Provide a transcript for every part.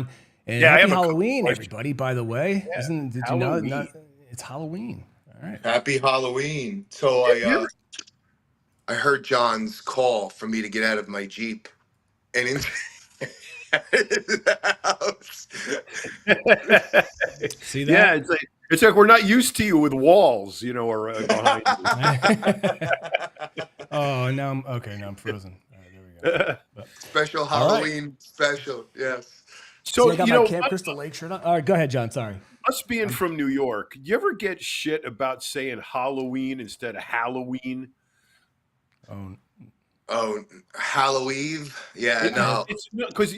John. And Yeah, I happy have a couple Halloween, questions. everybody, by the way. Yeah, Did you know Halloween. it's Halloween? All right. Happy Halloween. So I heard John's call for me to get out of my Jeep and into the house. See Yeah, that? it's like we're not used to you with walls, or behind you. Oh, now I'm frozen. All right, there we go. But, Special all right. Halloween special, yes. See, So, I got my Camp Crystal Lake shirt on. All right, go ahead, John. Sorry. us being from New York, you ever get shit about saying Halloween instead of Halloween? Oh, Halloween? Yeah, no. It's because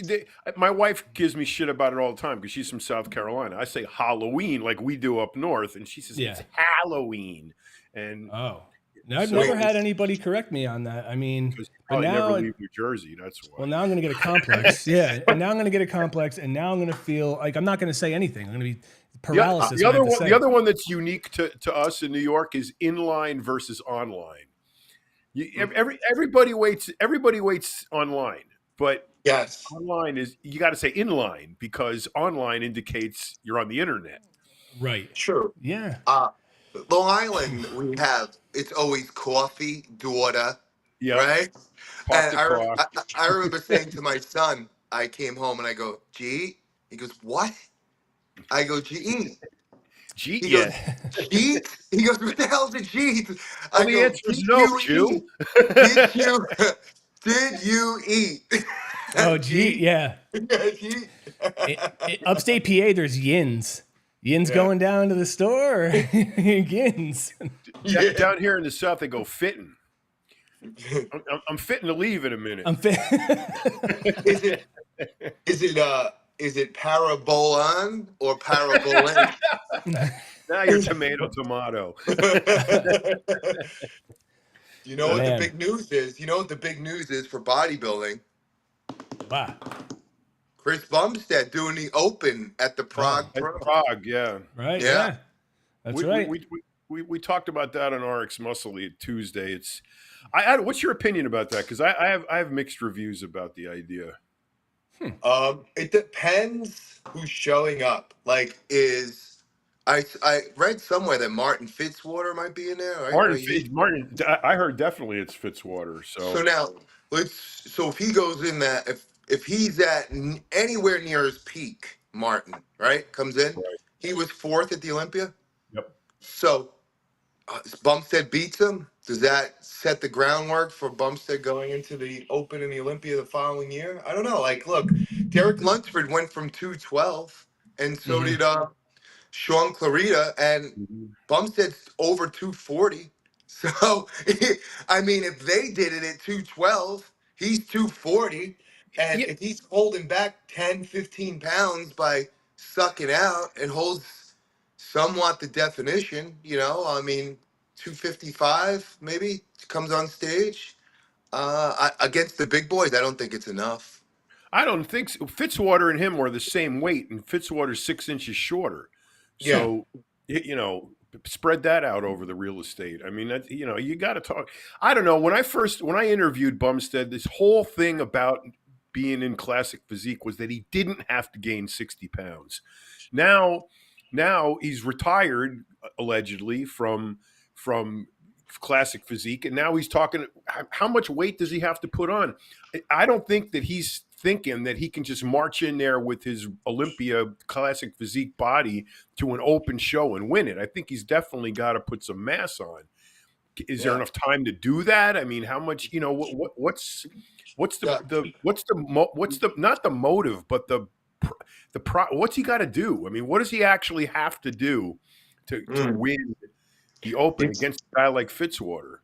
my wife gives me shit about it all the time because she's from South Carolina. I say Halloween like we do up north, and she says it's Halloween. And no, I've never had anybody correct me on that. I mean, but now never leave New Jersey. That's why. Well, now I'm going to get a complex. Yeah, and now I'm going to get a complex, and now I'm going to feel like I'm not going to say anything. I'm going to be paralysis. The other one that's unique to us in New York is inline versus online. Everybody waits. Everybody waits online, but yes, online is you got to say inline because online indicates you're on the internet. Right. Sure. Yeah. Long Island, we have it's always coffee, daughter, right? And I remember saying to my son, I came home and I go, G? He goes, what? I go, G. Cheat? He goes, cheat? He goes, what the hell's a cheat? Well, the answer is no, Jew. Did you eat? Oh, gee, yeah. Upstate PA, there's yins. Yins going down to the store. Yins. Down here in the South, they go fitting. I'm fitting to leave in a minute. I'm fit. Is it parabolan or parabolan? Now you're tomato. You know what the big news is? You know what the big news is for bodybuilding? Wow. Chris Bumstead doing the Open at the Prague Pro. Prague, yeah. Right, yeah. That's right. We talked about that on RX Muscle Tuesday. It's what's your opinion about that? Because I have mixed reviews about the idea. It depends who's showing up. Like, I read somewhere that Martin Fitzwater might be in there. Right? Martin, I heard definitely it's Fitzwater. So now so if he goes in that if he's at anywhere near his peak, Martin comes in. Right. He was 4th at the Olympia. Yep. So Bumstead beats him. Does that set the groundwork for Bumstead going into the Open and the Olympia the following year? I don't know. Like, look, Derek Lunsford went from 212, and so did Sean Clarita, and Bumstead's over 240. So, I mean, if they did it at 212, he's 240. And if he's holding back 10, 15 pounds by sucking out and holds somewhat the definition, I mean, 255 maybe comes on stage against the big boys. I don't think it's enough. I don't think so. Fitzwater and him are the same weight, and Fitzwater's 6 inches shorter. So, spread that out over the real estate. I mean, you got to talk. I don't know. When I interviewed Bumstead, this whole thing about being in classic physique was that he didn't have to gain 60 pounds. Now he's retired allegedly from classic physique, and now he's talking. How much weight does he have to put on? I don't think that he's thinking that he can just march in there with his Olympia classic physique body to an open show and win it. I think he's definitely got to put some mass on. Is there enough time to do that? I mean, how much? What's the not the motive, but what's he got to do? I mean, what does he actually have to do to win the Open against a guy like Fitzwater?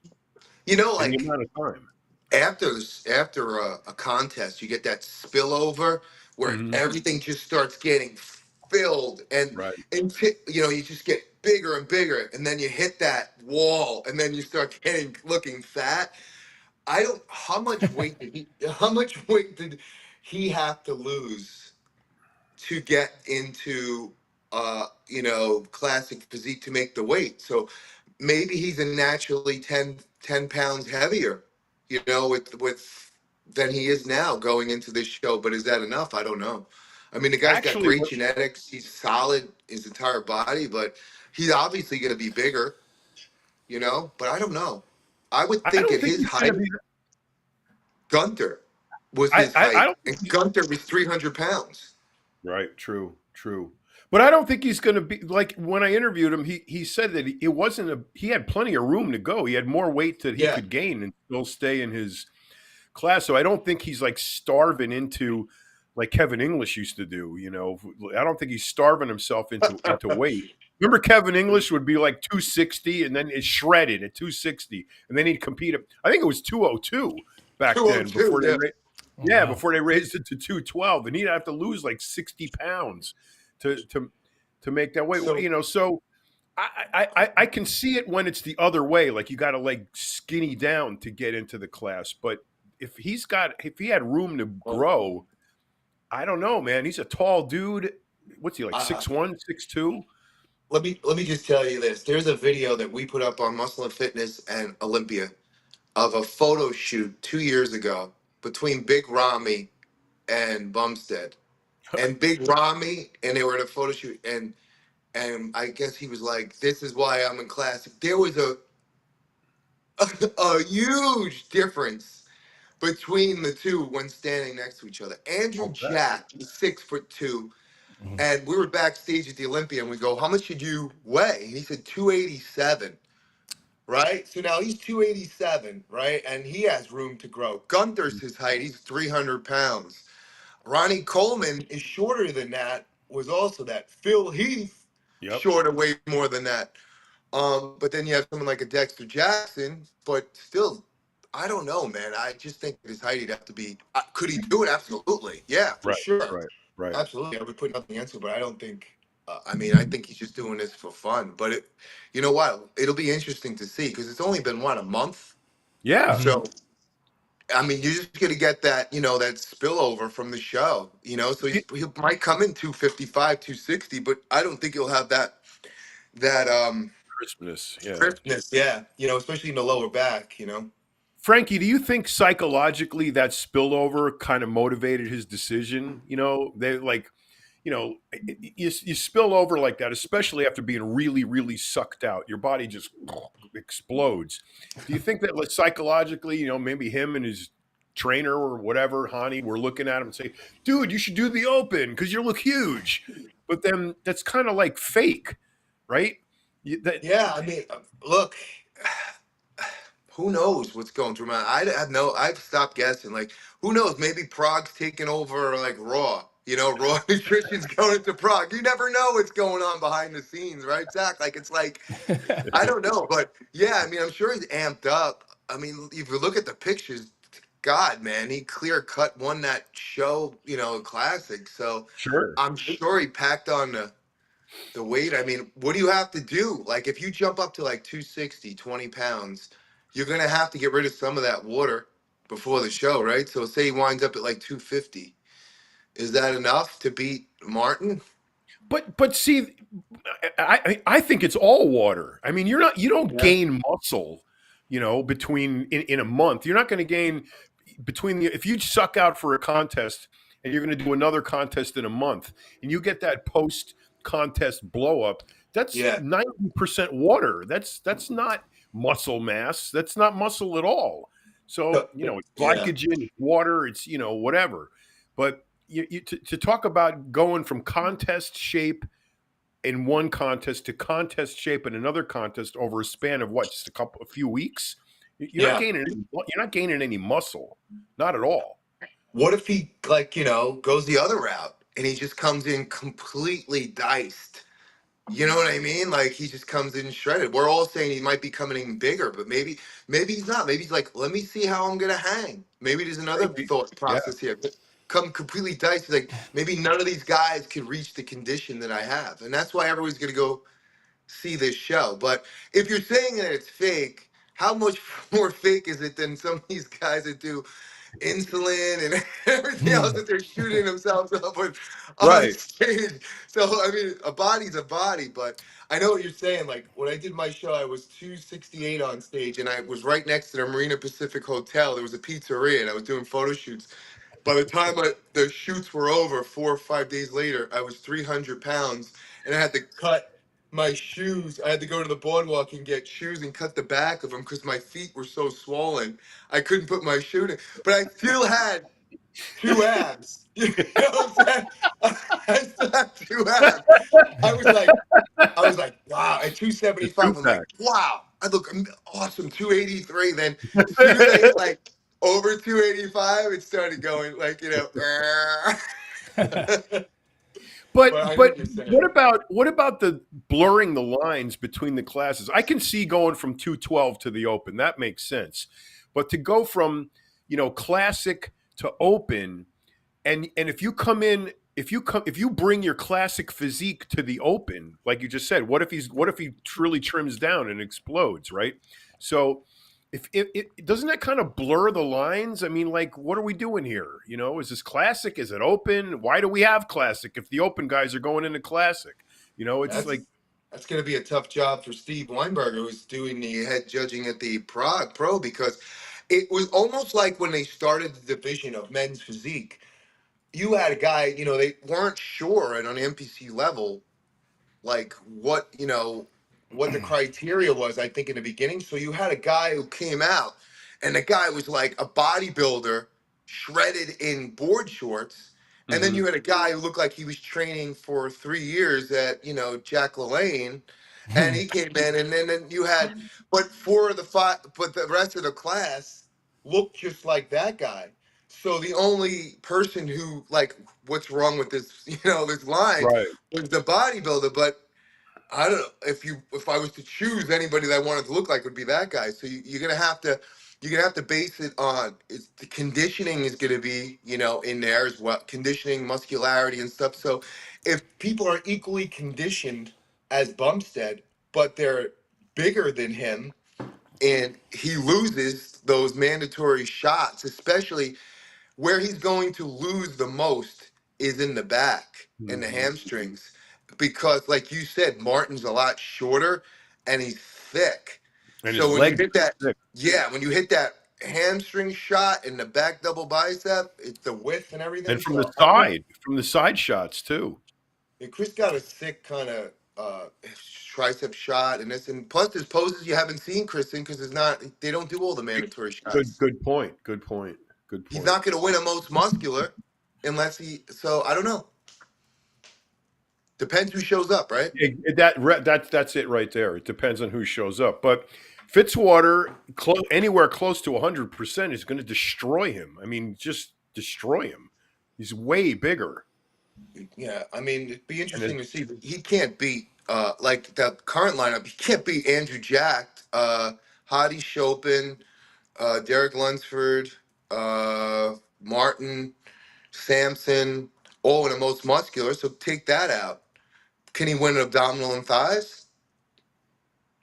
Like the amount of time. After a contest, you get that spillover where everything just starts getting filled, and you just get bigger and bigger, and then you hit that wall, and then you start looking fat. How much weight did he have to lose to get into classic physique to make the weight? So maybe he's a naturally 10 pounds heavier, with than he is now going into this show. But is that enough? I don't know. I mean, the guy's got Actually, great genetics. He's solid his entire body, but he's obviously going to be bigger, you know. But I don't know. I would I think don't at think his he's going to height, be. Gunter was his I height, don't think and he's Gunter was 300 pounds. right. True, true. But I don't think he's going to be like when I interviewed him. He said that it wasn't a. He had plenty of room to go. He had more weight that he Yeah. could gain and still stay in his class. So I don't think he's like starving into like Kevin English used to do. You know, I don't think he's starving himself into weight. Remember, Kevin English would be like 260 and then it's shredded at 260, and then he'd compete at I think it was 202 back then 202. before Yeah. Oh, yeah, wow. before they raised it to 212, and he'd have to lose like 60 pounds to make that weight. So You know, so I can see it when it's the other way. Like you got to like skinny down to get into the class. But if he had room to grow, I don't know, man. He's a tall dude. What's he like? uh, 6'1", 6'2"? let me just tell you this. There's a video that we put up on Muscle and Fitness and Olympia of a photo shoot 2 years ago between Big Ramy and Bumstead. And Big Ramy, and they were at a photo shoot, and I guess he was like, "This is why I'm in class." There was a huge difference between the two when standing next to each other. Andrew I'll bet. Jack was 6'2", Mhm. and we were backstage at the Olympia, and we go, "How much did you weigh?" And he said 287. Right? So now he's 287, right? And he has room to grow. Gunther's his height, he's 300 pounds. Ronnie Coleman is shorter than that, was also that. Phil Heath, Yep. shorter, way more than that. But then you have someone like a Dexter Jackson, but still, I don't know, man. I just think his height he'd have to be. Could he do it? Absolutely. Yeah, for Right. sure. Right. Right. Absolutely. I would put nothing against it, but I don't think. I mean, I think he's just doing this for fun. But you know what? It'll be interesting to see because it's only been what, a month. Yeah. Mhm. So I mean, you're just gonna get that, that spillover from the show. So he might come in 255, 260, but I don't think he'll have that Crispness. Yeah. crispness. Yeah, especially in the lower back. Frankie, do you think psychologically that spillover kind of motivated his decision? You know, they like, you spill over like that, especially after being really, really sucked out. Your body just explodes. Do you think that like, psychologically, maybe him and his trainer or whatever, Hani, were looking at him and say, dude, you should do the open because you look huge. But then that's kind of like fake, right? That Yeah, I mean, look, who knows what's going through my? I have no. I've stopped guessing. Like, who knows? Maybe Prague's taking over, like Raw. Raw Nutrition's going into Prague. You never know what's going on behind the scenes, right, Zach? Like, it's like I don't know, but yeah, I mean, I'm sure he's amped up. I mean, if you look at the pictures, God, man, he clear cut won that show, classic. So sure. I'm sure he packed on the weight. I mean, what do you have to do? Like, if you jump up to like 260, 20 pounds, you're gonna have to get rid of some of that water before the show, right? So say he winds up at like 250. Is that enough to beat Martin? But see, I think it's all water. I mean, you don't Yeah. gain muscle, between in a month. You're not going to gain between the if you suck out for a contest and you're going to do another contest in a month and you get that post contest blow up. That's Yeah. 90% water. That's not muscle mass. That's not muscle at all. So it's Yeah. glycogen, it's water, it's whatever. But to talk about going from contest shape in one contest to contest shape in another contest over a span of what, just a few weeks, Yeah. you're not gaining any muscle, not at all. What if he goes the other route and he just comes in completely diced? You know what I mean? Like he just comes in shredded. We're all saying he might be coming in bigger, but maybe he's not. Maybe he's like, let me see how I'm gonna hang. Maybe there's another Maybe. thought Yeah, process here. Come completely diced. He's like, maybe none of these guys can reach the condition that I have. And that's why everyone's gonna go see this show. But if you're saying that it's fake, how much more fake is it than some of these guys that do insulin and everything else that they're shooting themselves up with on right. stage? So I mean, a body's a body, but I know what you're saying. Like when I did my show, I was 268 on stage, and I was right next to the Marina Pacific Hotel. There was a pizzeria, and I was doing photo shoots. By the time the shoots were over, 4 or 5 days later, I was 300 pounds, and I had to cut my shoes. I had to go to the boardwalk and get shoes and cut the back of them because my feet were so swollen. I couldn't put my shoe in, but I still had two abs. You know what I'm saying? I still had two abs. I was like, wow, at The 275, I'm like, two-pack. wow, I look awesome, 283. Then as soon as I hit like over 285, it started going like, but I know But what you're saying. what about the blurring the lines between the classes? I can see going from 212 to the open. That makes sense. But to go from, classic to open, and if you come in, if you bring your classic physique to the open, like you just said, what if he truly trims down and explodes, right? So if it doesn't that kind of blur the lines? I mean, like, what are we doing here? Is this classic? Is it open? Why do we have classic if the open guys are going into classic? It's That's like, that's going to be a tough job for Steve Weinberger, who's doing the head judging at the Prague Pro, because it was almost like when they started the division of men's physique. You had a guy, they weren't sure at an NPC level, like what the criteria was, I think, in the beginning. So you had a guy who came out, and the guy was like a bodybuilder shredded in board shorts. And then mhm, you had a guy who looked like he was training for 3 years at, Jack LaLanne. And he came in, and then you had, but but the rest of the class looked just like that guy. So the only person who, like, what's wrong with this, this line right. was the bodybuilder. But I don't know if I was to choose anybody that I wanted to look like, would be that guy. So you're gonna have to base it on, the conditioning is gonna be, in there as well, conditioning, muscularity, and stuff. So if people are equally conditioned as Bumstead, but they're bigger than him, and he loses those mandatory shots, especially where he's going to lose the most is in the back and the Mhm. hamstrings, because, like you said, Martin's a lot shorter and he's thick. And his So when you legs hit that, are thick. yeah, when you hit that hamstring shot in the back double bicep, it's the width and everything. And So I think from the side shots too. Chris got a sick kind of tricep shot, and plus there's poses you haven't seen Chris in, because they don't do all the mandatory shots. Good point. Good point. Good He's point. not going to win a most muscular unless so I don't know. Depends who shows up, right? That's it right there. It depends on who shows up. But Fitzwater, anywhere close to 100% is going to destroy him. I mean, just destroy him. He's way bigger. Yeah, I mean, it'd be And interesting to see. But he can't beat like the current lineup. He can't beat Andrew Jack, Hadi Chopin, Derek Lunsford, Martin, Sampson, all in the most muscular. So take that out. Can he win an abdominal and thighs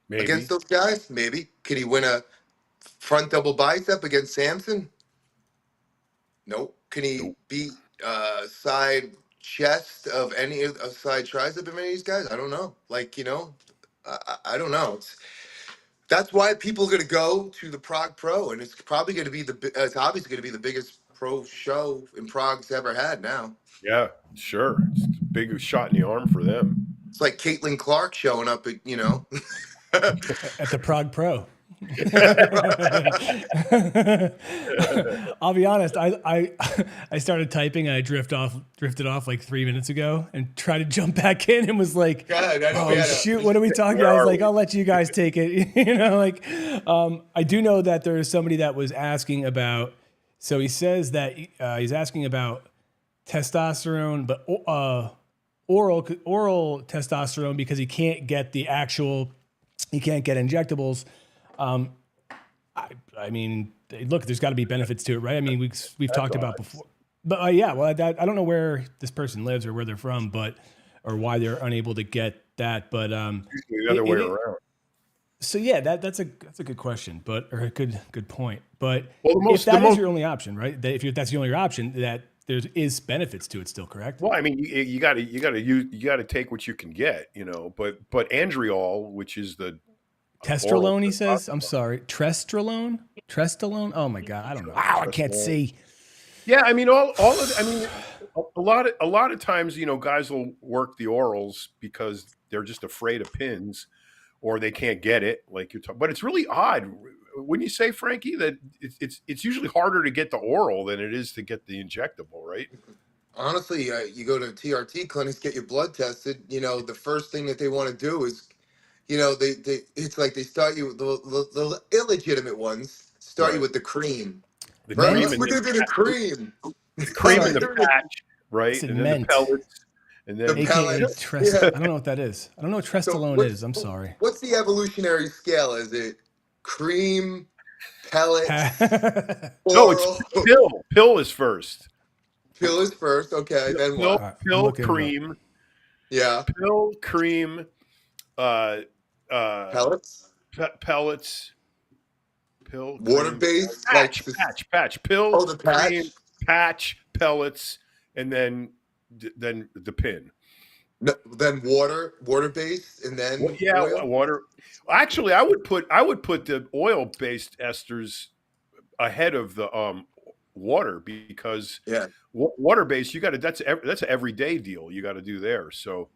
against maybe. those guys? Maybe. Can he win a front double bicep against Sampson? Nope. Can he Nope. beat side chest of any of side tricep of any of these guys? I don't know. Like, I don't know. That's why people are going to go to the Prague Pro, and it's probably going to be it's obviously going to be the biggest pro show in Prague's ever had now. Yeah, sure. It's a big shot in the arm for them. It's like Caitlin Clark showing up at. At the Prague Pro. I'll be honest. I started typing and I drifted off like 3 minutes ago, and tried to jump back in and was like, God, I know we "Oh had shoot, what are we talking Where about?" I was are like, we? "I'll let you guys take it." I do know that there is somebody that was asking about. So he says that he's asking about testosterone, but oral testosterone, because he can't get injectables. I mean, look, there's got to be benefits to it, right? I mean, we've talked about before, but yeah, well, I don't know where this person lives or where they're from, or why they're unable to get that, but Usually the other way around. so yeah, that's a good question, or a good point. But Well, if that is your only option, right? That's the only option, that there is benefits to it still, correct? Well, I mean, you got to take what you can get, But Andriol, which is the oral Testosterone, he says. I'm sorry, Trestrolone. Oh my God, I don't know. Wow, I can't see. Yeah, I mean, all of, I mean, a lot of times, guys will work the orals because they're just afraid of pins or they can't get it, like you're talking. But it's really odd, wouldn't you say, Frankie, that it's usually harder to get the oral than it is to get the injectable, right? Honestly, you go to TRT clinics, get your blood tested. The first thing that they want to do is, they it's like they start you the illegitimate ones start you Right. with the cream. The Right, cream let's Mint. and look then into the cream. the cream Let's and Sorry, the do the patch, I right, said and then the mint, pellets, and the then aka pellets. trest. Yeah. I don't know what that is. I don't know what So trestolone is. I'm sorry. what's the evolutionary scale? Is it cream, pellets, no, it's oral? pill. Pill is first. Pill is first. Okay, then Pill, what? All right, I'm pill, looking it up. cream, Yeah, pill, cream, uh, uh, pellets, pellets, pill, water cream, based, like patch, this. patch, patch, pill, Oh, the cream, patch. patch, pellets, and then the pin. No, then water based, and Well, then yeah, oil. water. Actually, I would put the oil based esters ahead of the water because Yeah. water based you got to that's an everyday deal you got to do there. So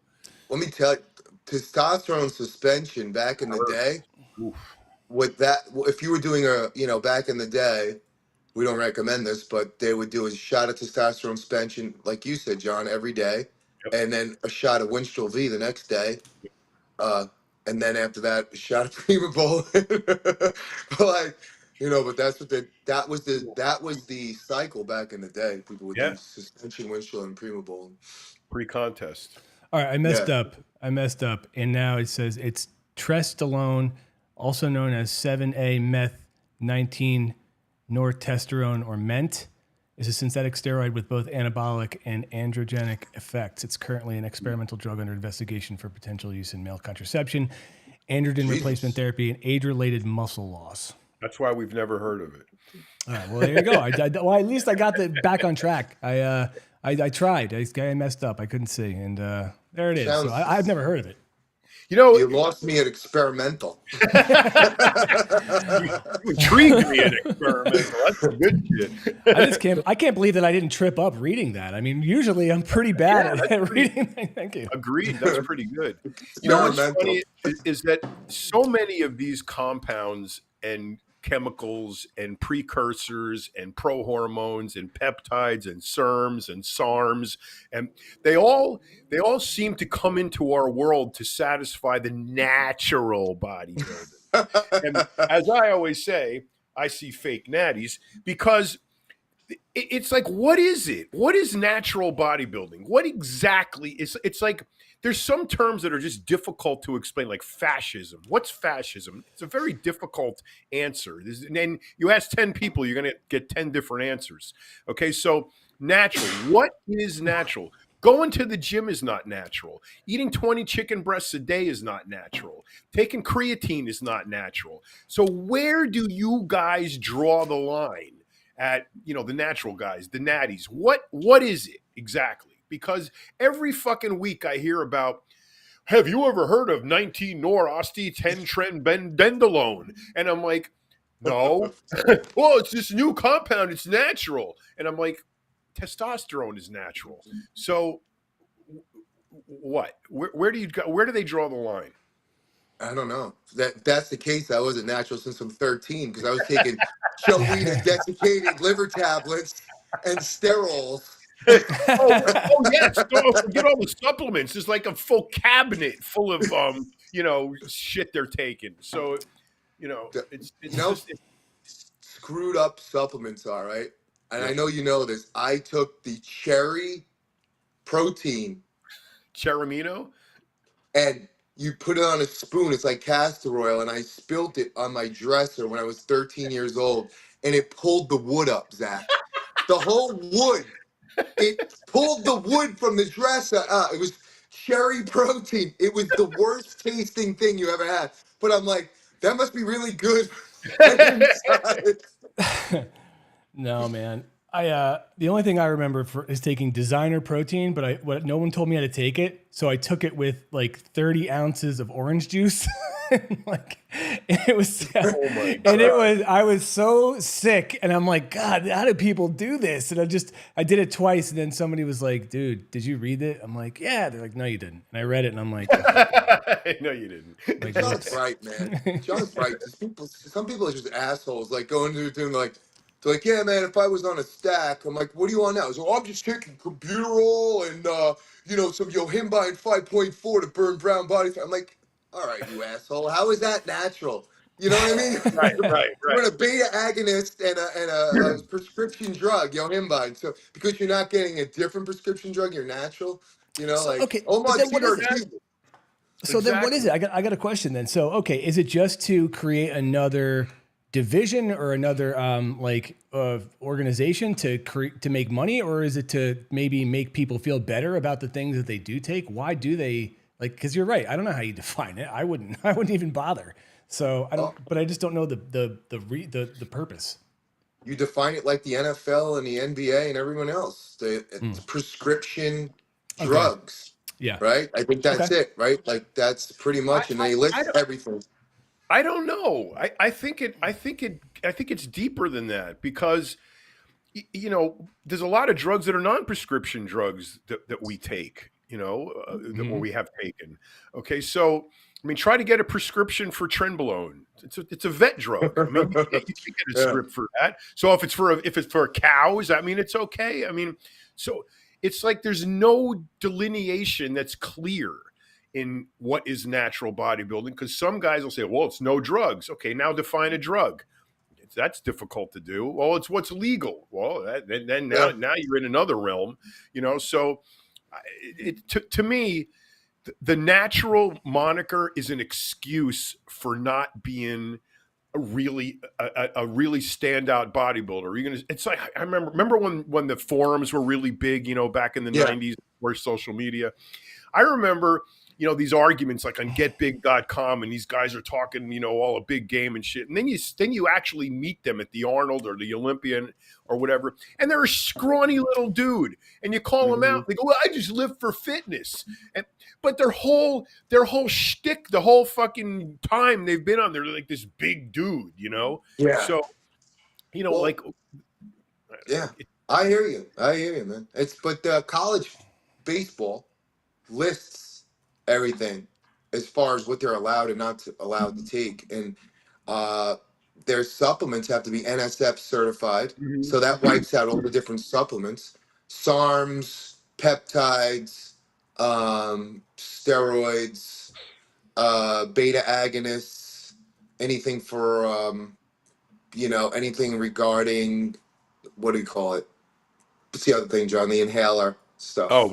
Let me tell you, testosterone suspension back in the day. oof. With that, if you were doing back in the day, we don't recommend this, but they would do a shot of testosterone suspension, like you said, John, every day, Yep. and then a shot of Winstrol V the next day, uh, and then after that, a shot of Primobolan. like, but that was the cycle back in the day. People would Yeah, do suspension, Winstrol, and Primobolan. pre-contest. All right, I Yeah. messed up. And now it says it's trestolone, also known as 7A meth 19 nortesterone or MENT. Is a synthetic steroid with both anabolic and androgenic effects. It's currently an experimental drug under investigation for potential use in male contraception, androgen replacement Jesus. therapy, and age-related muscle loss. That's why we've never heard of it. All right, well, there you go. Well, at least I got the back on track. I tried. I messed up. I couldn't see, and there it is. So I've Sounds. never heard of it. You know, You lost me at experimental. you intrigued me in experimental. That's some good shit. I just can't. I can't believe that I didn't trip up reading that. I mean, usually I'm pretty bad Yeah, at reading. Thank you. Agreed. That's pretty good. You know what's Experimental. funny is that so many of these compounds and chemicals and precursors and prohormones and peptides and SERMs and SARMs and they all seem to come into our world to satisfy the natural bodybuilder. And as I always say, I see fake natties because it's like, what is it? What is natural bodybuilding? What exactly is? It's like there's some terms that are just difficult to explain, like fascism. What's fascism? It's a very difficult answer. And then you ask 10 people, you're going to get 10 different answers. Okay, so natural. What is natural? Going to the gym is not natural. Eating 20 chicken breasts a day is not natural. Taking creatine is not natural. So where do you guys draw the line? At the natural guys, the natties. What is it exactly? Because every fucking week I hear about, have you ever heard of 19 nor osti 10 tren bendalone? And I'm like, no. Well, it's this new compound, it's natural. And I'm like, testosterone is natural. So what? Where do they draw the line? I don't know. That's the case. I wasn't natural since I'm 13 because I was taking Joe Wheater desiccated liver tablets and sterols. Oh yes. Don't forget all the supplements. There's like a full cabinet full of shit they're taking. So it's You it's know, just screwed up supplements are, right? And I yep. know you know this. I took the cherry protein Cheramino. and you put it on a spoon. It's like castor oil, and I spilt it on my dresser when I was 13 years old, and it pulled the wood up, Zach. The whole wood. It pulled the wood from the dresser. It was cherry protein. It was the worst tasting thing you ever had. But I'm like, that must be really good inside. No, man. The only thing I remember is taking designer protein, but no one told me how to take it, so I took it with like 30 ounces of orange juice. like it was, Oh my and it God. was, I was so sick, and I'm like, God, how do people do this? And I did it twice, and then somebody was like, dude, did you read it? I'm like, yeah. They're like, no, you didn't. And I read it, and I'm like, No, you didn't. like John's whoops. right, man. John's right. Just people, some people are just assholes. Like going to doing like, they're like, yeah, man. If I was on a stack, I'm like, what do you want now? So I'm just taking computer roll and some Yohimbine 5.4 to burn brown body fat. I'm like, all right, you asshole. How is that natural? You know what I mean? Right, right, You're right. on a beta agonist and a prescription drug, Yohimbine. So because you're not getting a different prescription drug, you're natural. So Like, okay, oh but my then what is it? TRT. So then what is Exactly. it? I got a question then. So okay, is it just to create another division or another organization to make money, or is it to maybe make people feel better about the things that they do take? Why do they like? Because you're right. I don't know how you define it. I wouldn't. I wouldn't even bother. So I don't. But I just don't know the purpose. You define it like the NFL and the NBA and everyone else. It's prescription Okay. drugs, Yeah. right? I think Okay. that's it, right? Like that's pretty I, much, and I, they I list don't everything. I don't know. I think it's deeper than that because there's a lot of drugs that are non-prescription drugs that we take, or Mhm. we have taken. Okay, so I mean, try to get a prescription for trenbolone. It's a vet drug. I mean, you can't get a Yeah. script for that. So if it's for cows, I mean, it's okay. I mean, so it's like there's no delineation that's clear in what is natural bodybuilding because some guys will say, well, it's no drugs. Okay, now define a drug. That's difficult to do. Well, it's what's legal. Well, then Yeah. now you're in another realm, So to me, the natural moniker is an excuse for not being a really standout bodybuilder. You're gonna. It's like I remember when the forums were really big, back in the Yeah. '90s, where social media. I remember, these arguments like on getbig.com and these guys are talking, all a big game and shit. And then you actually meet them at the Arnold or the Olympian or whatever. And they're a scrawny little dude. And you call them out. Mhm. They go, well, I just live for fitness. But their whole shtick, the whole fucking time they've been on, they're like this big dude. Yeah. So, Well, like, yeah. I hear you. I hear you, man. But college baseball lists everything as far as what they're allowed and not allowed to take, and uh, their supplements have to be NSF certified. Mhm. So that wipes out all the different supplements, SARMs, peptides, steroids, beta agonists, anything for anything regarding what do you call it? What's the other thing, John? The inhaler stuff. Oh,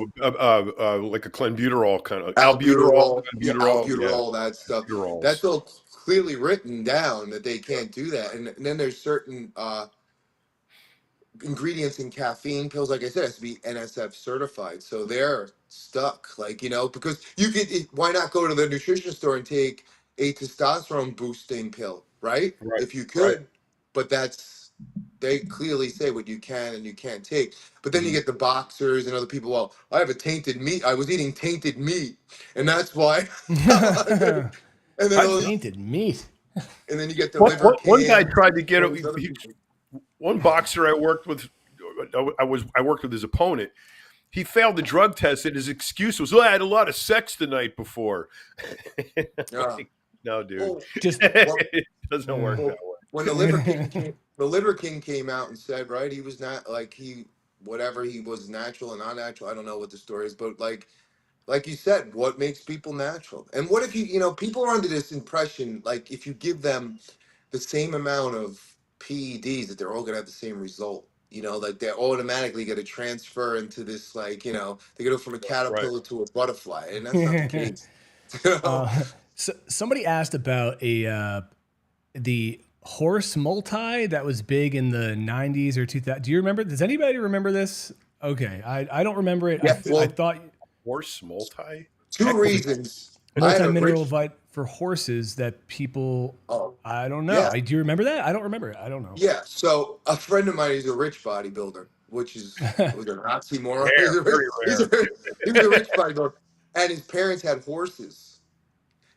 like a clenbuterol kind of Albuterol, yeah, clenbuterol, yeah, albuterol, that stuff. buterols. That's all clearly written down that they can't do that. And then there's certain ingredients in caffeine pills, like I said, has to be NSF certified. So they're stuck, because why not go to the nutrition store and take a testosterone boosting pill, right? Right, If you right. could, but they clearly say what you can and you can't take. But then you Mhm. get the boxers and other people. Well, I have a tainted meat. I was eating tainted meat, and that's why. And then, I, Tainted meat. and then you get the one, liver one one guy cans. tried to get All these other people. one boxer I worked with. I worked with his opponent. He failed the drug test, and his excuse was, "Oh, I had a lot of sex the night before." Yeah. Like, no, dude, Well, Just well, it doesn't work that well, way. when the Liver King came out and said, right, he was not like whatever he was natural and not natural. I don't know what the story is, but like you said, what makes people natural? And what if people are under this impression, like if you give them the same amount of PEDs, that they're all gonna have the same result. Like they're automatically gonna transfer into this, they go from a Right. caterpillar to a butterfly, and that's not the case. You know? so somebody asked about the horse multi that was big in the 90s or 2000. Do you remember? Does anybody remember this? Okay, I don't remember it. Yeah. I Well, thought Horse multi. two reasons. I had a multi-mineral rich. vit for horses that people. Oh, I don't know. yeah. Do you remember that? I don't remember it. I don't know. Yeah, so a friend of mine is a rich bodybuilder, which was an oxymoron. Rare, very rare. He was a rich bodybuilder, and his parents had horses.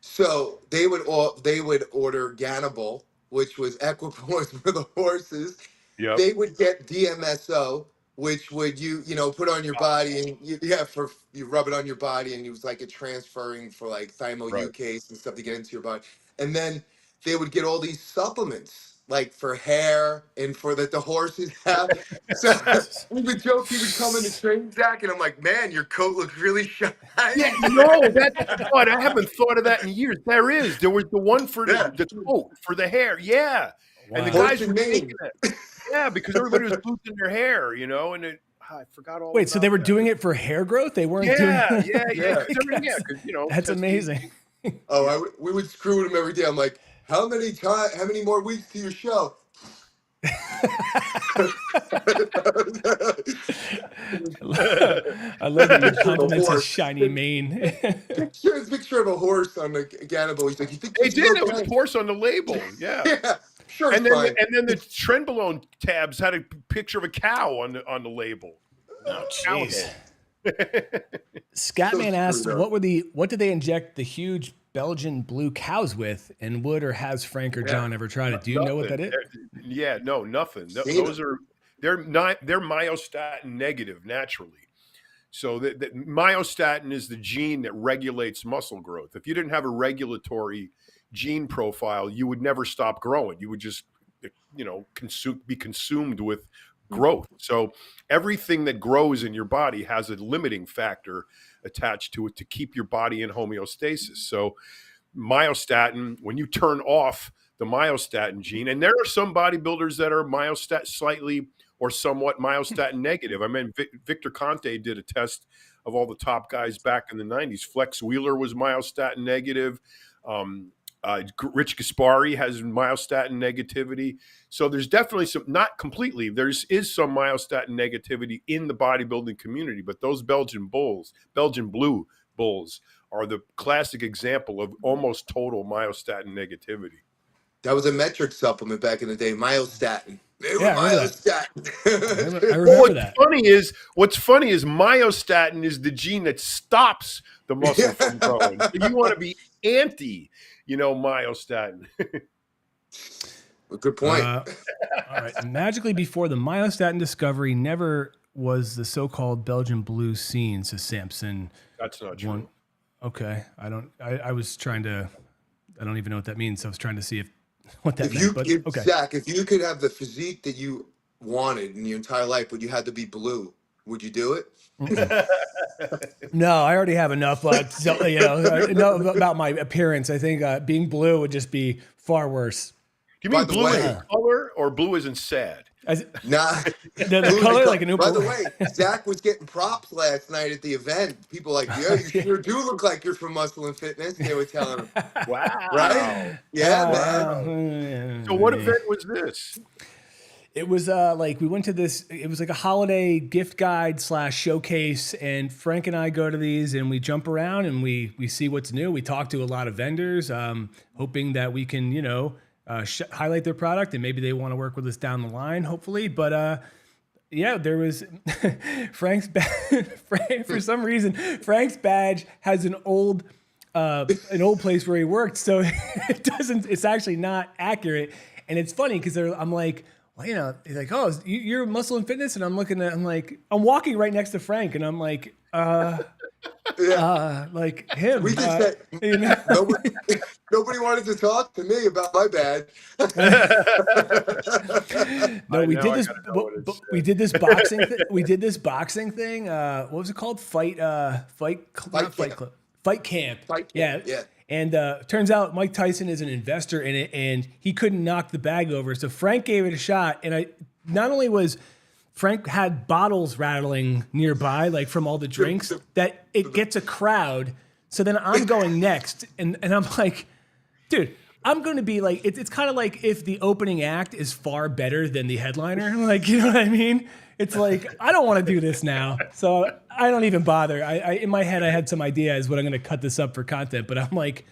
So they would order Ganable, which was equipoise for the horses. Yep. They would get DMSO, which would put on your body and for you rub it on your body, and it was like a transferring for like thymo Right. UCase and stuff to get into your body. And then they would get all these supplements like for hair and for that the horses have. So we would joke he would come in the train, Zach, and I'm like, man, your coat looks really shiny. Yeah, no, that's what I haven't thought of that in years. There was the one for the coat for the hair, yeah. Wow. And the guys were making it, yeah, because everybody was losing their hair, I forgot all. Wait, so they were doing it for hair growth? They weren't doing. Yeah. Because that's amazing. We would screw with him every day. I'm like, how many more weeks to your show? I love that you compliment his shiny mane. Picture of a horse on the Ganable. He's like, you think they did? It was a horse on the label, yeah. Yeah, sure. And then the Trenbolone tabs had a picture of a cow on the label. Oh, jeez. Scatman asked, what did they inject the huge Belgian blue cows with, and would or has Frank or John ever tried it? Do you know what that is? Yeah, no, nothing. They're myostatin negative naturally. So that myostatin is the gene that regulates muscle growth. If you didn't have a regulatory gene profile, you would never stop growing. You would just, be consumed with growth. So everything that grows in your body has a limiting factor attached to it to keep your body in homeostasis. So myostatin, when you turn off the myostatin gene, and there are some bodybuilders that are slightly or somewhat myostatin negative. I mean, Victor Conte did a test of all the top guys back in the 90s. Flex Wheeler was myostatin negative. Rich Gaspari has myostatin negativity. So there's definitely some, not completely, is some myostatin negativity in the bodybuilding community, but those Belgian blue bulls are the classic example of almost total myostatin negativity. That was a metric supplement back in the day, myostatin. Yeah, myostatin. I remember that. What's funny is myostatin is the gene that stops the muscle from growing. So you want to be anti, myostatin. Good point. All right. Magically, before the myostatin discovery, never was the so-called Belgian blue seen, says Sampson. That's not true. Okay. I don't even know what that means. So I was trying to see what that meant. Okay. Zach, if you could have the physique that you wanted in your entire life, but you had to be blue, would you do it? No, I already have enough. About my appearance. I think being blue would just be far worse. Do you mean blue as in color or blue as in sad? Nah, the color like a new. By the way, Zach was getting props last night at the event. People like, yeah, you sure do look like you're from Muscle and Fitness. They were telling him, wow, right? Yeah, man. So what event was this? It was we went to this. It was like a holiday gift guide / showcase, and Frank and I go to these, and we jump around and we see what's new. We talk to a lot of vendors, hoping that we can highlight their product, and maybe they want to work with us down the line, hopefully. But there was Frank's for some reason Frank's badge has an old place where he worked, so it's actually not accurate. And it's funny because I'm like, well, he's like, oh, you're Muscle and Fitness, and I'm walking right next to Frank, and I'm like, like him. We just said, nobody wanted to talk to me about my badge. No, we did this. We did this boxing. We did this boxing thing. What was it called? Fight camp. Yeah. And turns out Mike Tyson is an investor in it, and he couldn't knock the bag over. So Frank gave it a shot, and not only was Frank had bottles rattling nearby, like from all the drinks, that it gets a crowd. So then I'm going next, and I'm like, dude, I'm going to be like, it's kind of like if the opening act is far better than the headliner. Like, you know what I mean? It's like, I don't want to do this now. So I don't even bother. I in my head, I had some ideas what I'm going to cut this up for content, but I'm like,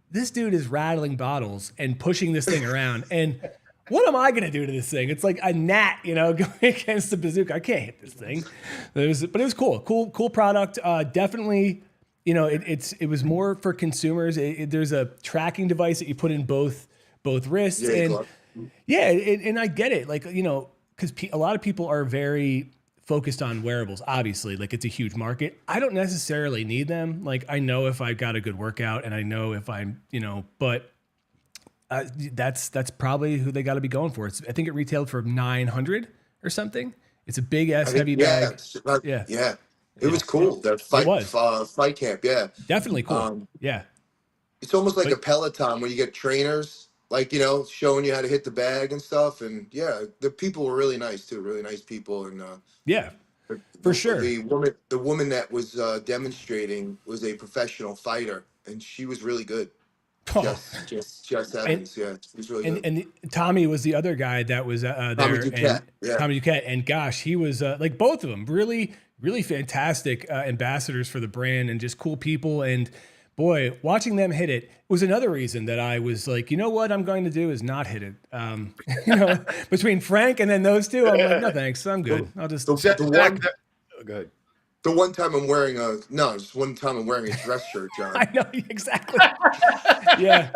this dude is rattling bottles and pushing this thing around. And what am I going to do to this thing? It's like a gnat, going against the bazooka. I can't hit this thing. But it was cool. Cool product. Definitely you know, it was more for consumers. There's a tracking device that you put in both wrists, Yeah, and Clark. yeah, and I get it. Like, you know, because a lot of people are very focused on wearables. Obviously, like it's a huge market. I don't necessarily need them. Like, I know if I got a good workout, and I know if I'm, you know, but that's probably who they got to be going for. I think it retailed for 900 or something. It's a big I S think heavy yeah, bag. Yeah, yeah. It yeah, was cool. That it was fight camp. Yeah. definitely cool. Um, Yeah, it's almost like but a Peloton where you get trainers, like showing you how to hit the bag and stuff. And yeah, the people were really nice too. Really nice people. And yeah, the, for the sure. the woman that was demonstrating was a professional fighter, and she was really good. Oh, Jess and Evans. Yeah, she was really and good. and Tommy was the other guy that was Tommy there, and Duquette. Yeah. Tommy Duquette, and gosh, he was like both of them really fantastic ambassadors for the brand and just cool people. And boy, watching them hit it was another reason that I was like, you know what, I'm going to do is not hit it. You know, between Frank and then those two, I'm like, no thanks, I'm good. The, I'll just the, Zach, the Zach, one oh, go ahead. the one time I'm wearing a no, just one time I'm wearing a dress shirt, John. I know exactly. Yeah,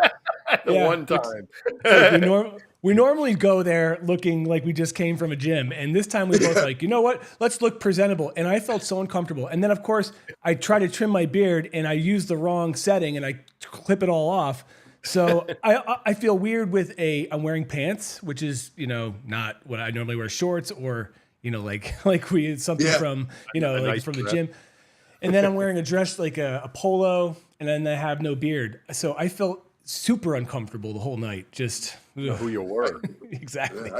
The yeah. one time. It's like we normally go there looking like we just came from a gym, and this time we both Yeah. like, you know what? Let's look presentable. And I felt so uncomfortable. And then of course I try to trim my beard, and I use the wrong setting, and I clip it all off. So I feel weird with I'm wearing pants, which is not what I normally wear, shorts or like we something Yeah. from A like nice from the dress. gym. And then I'm wearing a dress like a polo, and then I have no beard. So I felt super uncomfortable the whole night. Just Who you were. exactly. Yeah,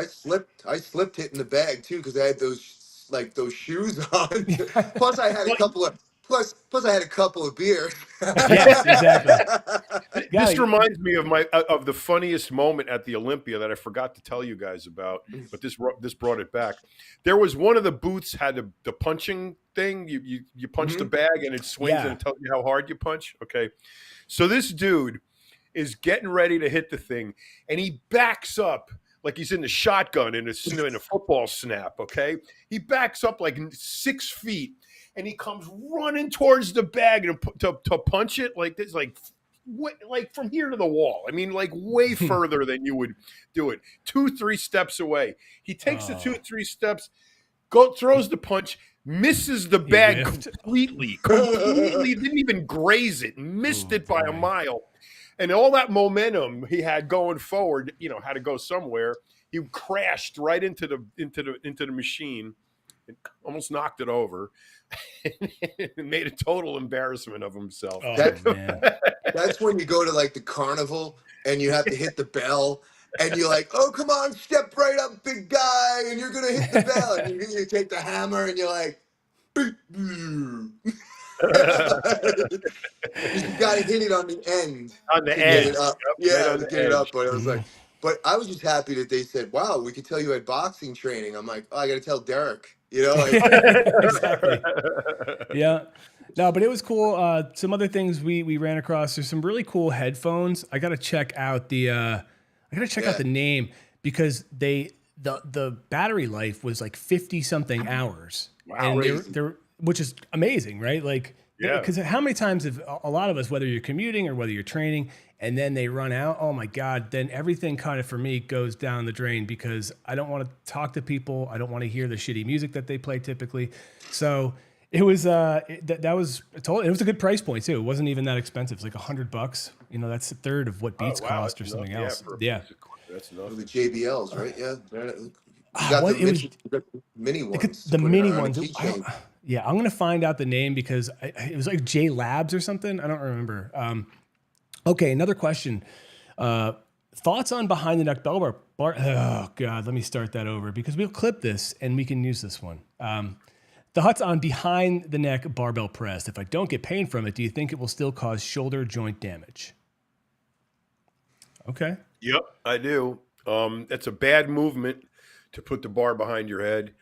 I slipped hitting the bag too because I had those shoes on. plus I had a Well, couple of plus I had a couple of beers. Yes, exactly. Yeah, this reminds me of the funniest moment at the Olympia that I forgot to tell you guys about, but this brought it back. There was one of the booths had the punching thing. You punch the Mhm. bag and it swings Yeah. and it tells you how hard you punch. Okay, so this dude is getting ready to hit the thing, and he backs up like he's in the shotgun in a football snap. Okay, he backs up like 6 feet, and he comes running towards the bag to punch it like this, like from here to the wall. I mean, like way further than you would do it. 2-3 steps away. He takes the Oh. 2-3 steps, throws the punch, misses the He bag whiffed. completely, didn't even graze it, missed Oh, it by a boy. mile. And all that momentum he had going forward, had to go somewhere. He crashed right into the machine and almost knocked it over and made a total embarrassment of himself. Oh That man. that's when you go to like the carnival and you have to hit the bell and you're like, oh come on, step right up, big guy, and you're gonna hit the bell. And you take the hammer and you're like, beep, boop. You gotta hit it on the end On the to get edge. it up. Yep, right Yeah, on to the get it edge. up. But I was like, but I was just happy that they said, wow, we could tell you had boxing training. I'm like, oh, I gotta tell Derek. Like Exactly. Yeah. No, but it was cool. Some other things we ran across. There's some really cool headphones. I gotta check out Yeah. the name because the battery life was like 50 something hours. Wow. And Crazy. they're which is amazing, right? Like Yeah. because how many times have a lot of us, whether you're commuting or whether you're training, and then they run out, oh my God, then everything kind of for me goes down the drain because I don't want to talk to people. I don't want to hear the shitty music that they play typically. So it was that was it was a good price point too. It wasn't even that expensive. It's like $100. That's a third of what Beats Oh, wow, cost or that's something enough. else. For a Yeah. piece of equipment, that's The nothing. JBLs, right? Yeah. You Ah, got what the it was you got the mini ones. the Put it mini on a ones. keychain. Yeah, I'm gonna find out the name because it was like J Labs or something. I don't remember. Okay, another question. Thoughts on behind the neck bell bar? Oh God, let me start that over because we'll clip this and we can use this one. Thoughts on behind the neck barbell press. If I don't get pain from it, do you think it will still cause shoulder joint damage? Okay. Yep, I do. That's a bad movement to put the bar behind your head.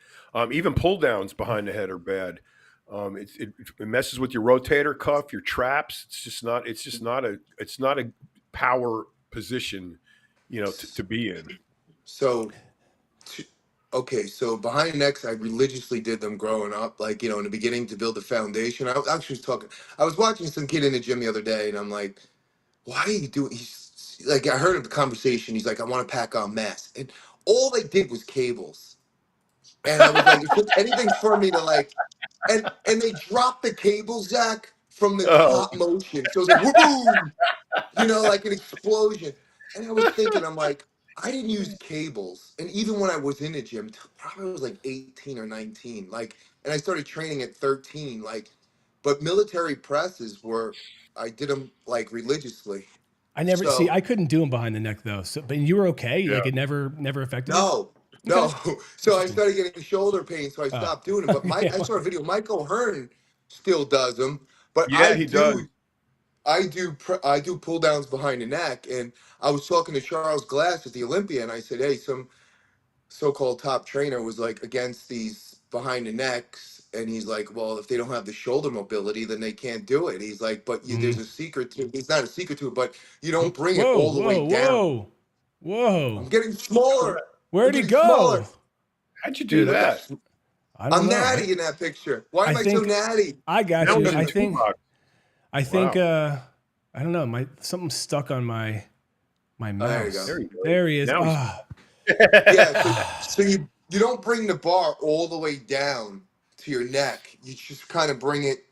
Even pull downs behind the head are bad. It messes with your rotator cuff, your traps. It's not a power position, to be in. So, two, Okay, so behind the necks, I religiously did them growing up, like, in the beginning to build the foundation. I was actually talking, I was watching some kid in the gym the other day, and I'm like, why are you doing, he's like, I heard of the conversation. He's like, I want to pack on mass. And all they did was cables. And I was like, it took anything for me to like, and they dropped the cables, Zach, from the Oh, top motion. So it was like, woo! Like an explosion. And I was thinking, I'm like, I didn't use cables. And even when I was in the gym, probably I was like 18 or 19, like, and I started training at 13, like, but military presses were, I did them like religiously. I never see. So I couldn't do them behind the neck though. So, but you were okay. yeah. Like it never affected you. no, Okay, no. So I interesting. started getting shoulder pain, so I Oh, stopped doing them. But yeah. I saw a video, Mike O'Hearn still does them, but Yeah, he does. I do pull downs behind the neck, and I was talking to Charles Glass at the Olympia, and I said, "Hey, some so-called top trainer was like against these behind the necks," and he's like, "Well, if they don't have the shoulder mobility, then they can't do it." He's like, "But Mm. there's a secret to it's not a secret to it, but you don't bring it Whoa, all the way whoa, down." whoa, whoa. I'm getting smaller. I'm Where'd he getting smaller, go? How'd you do dude. that? I don't I'm know. natty in that picture. Why I am I so think natty? I got Now you. he's a toolbox. I think Wow. I don't know. Something stuck on my Oh, there you go. There mouse. you go. There he is. Now he's. Ah. Yeah, so you don't bring the bar all the way down to your neck. You just kind of bring it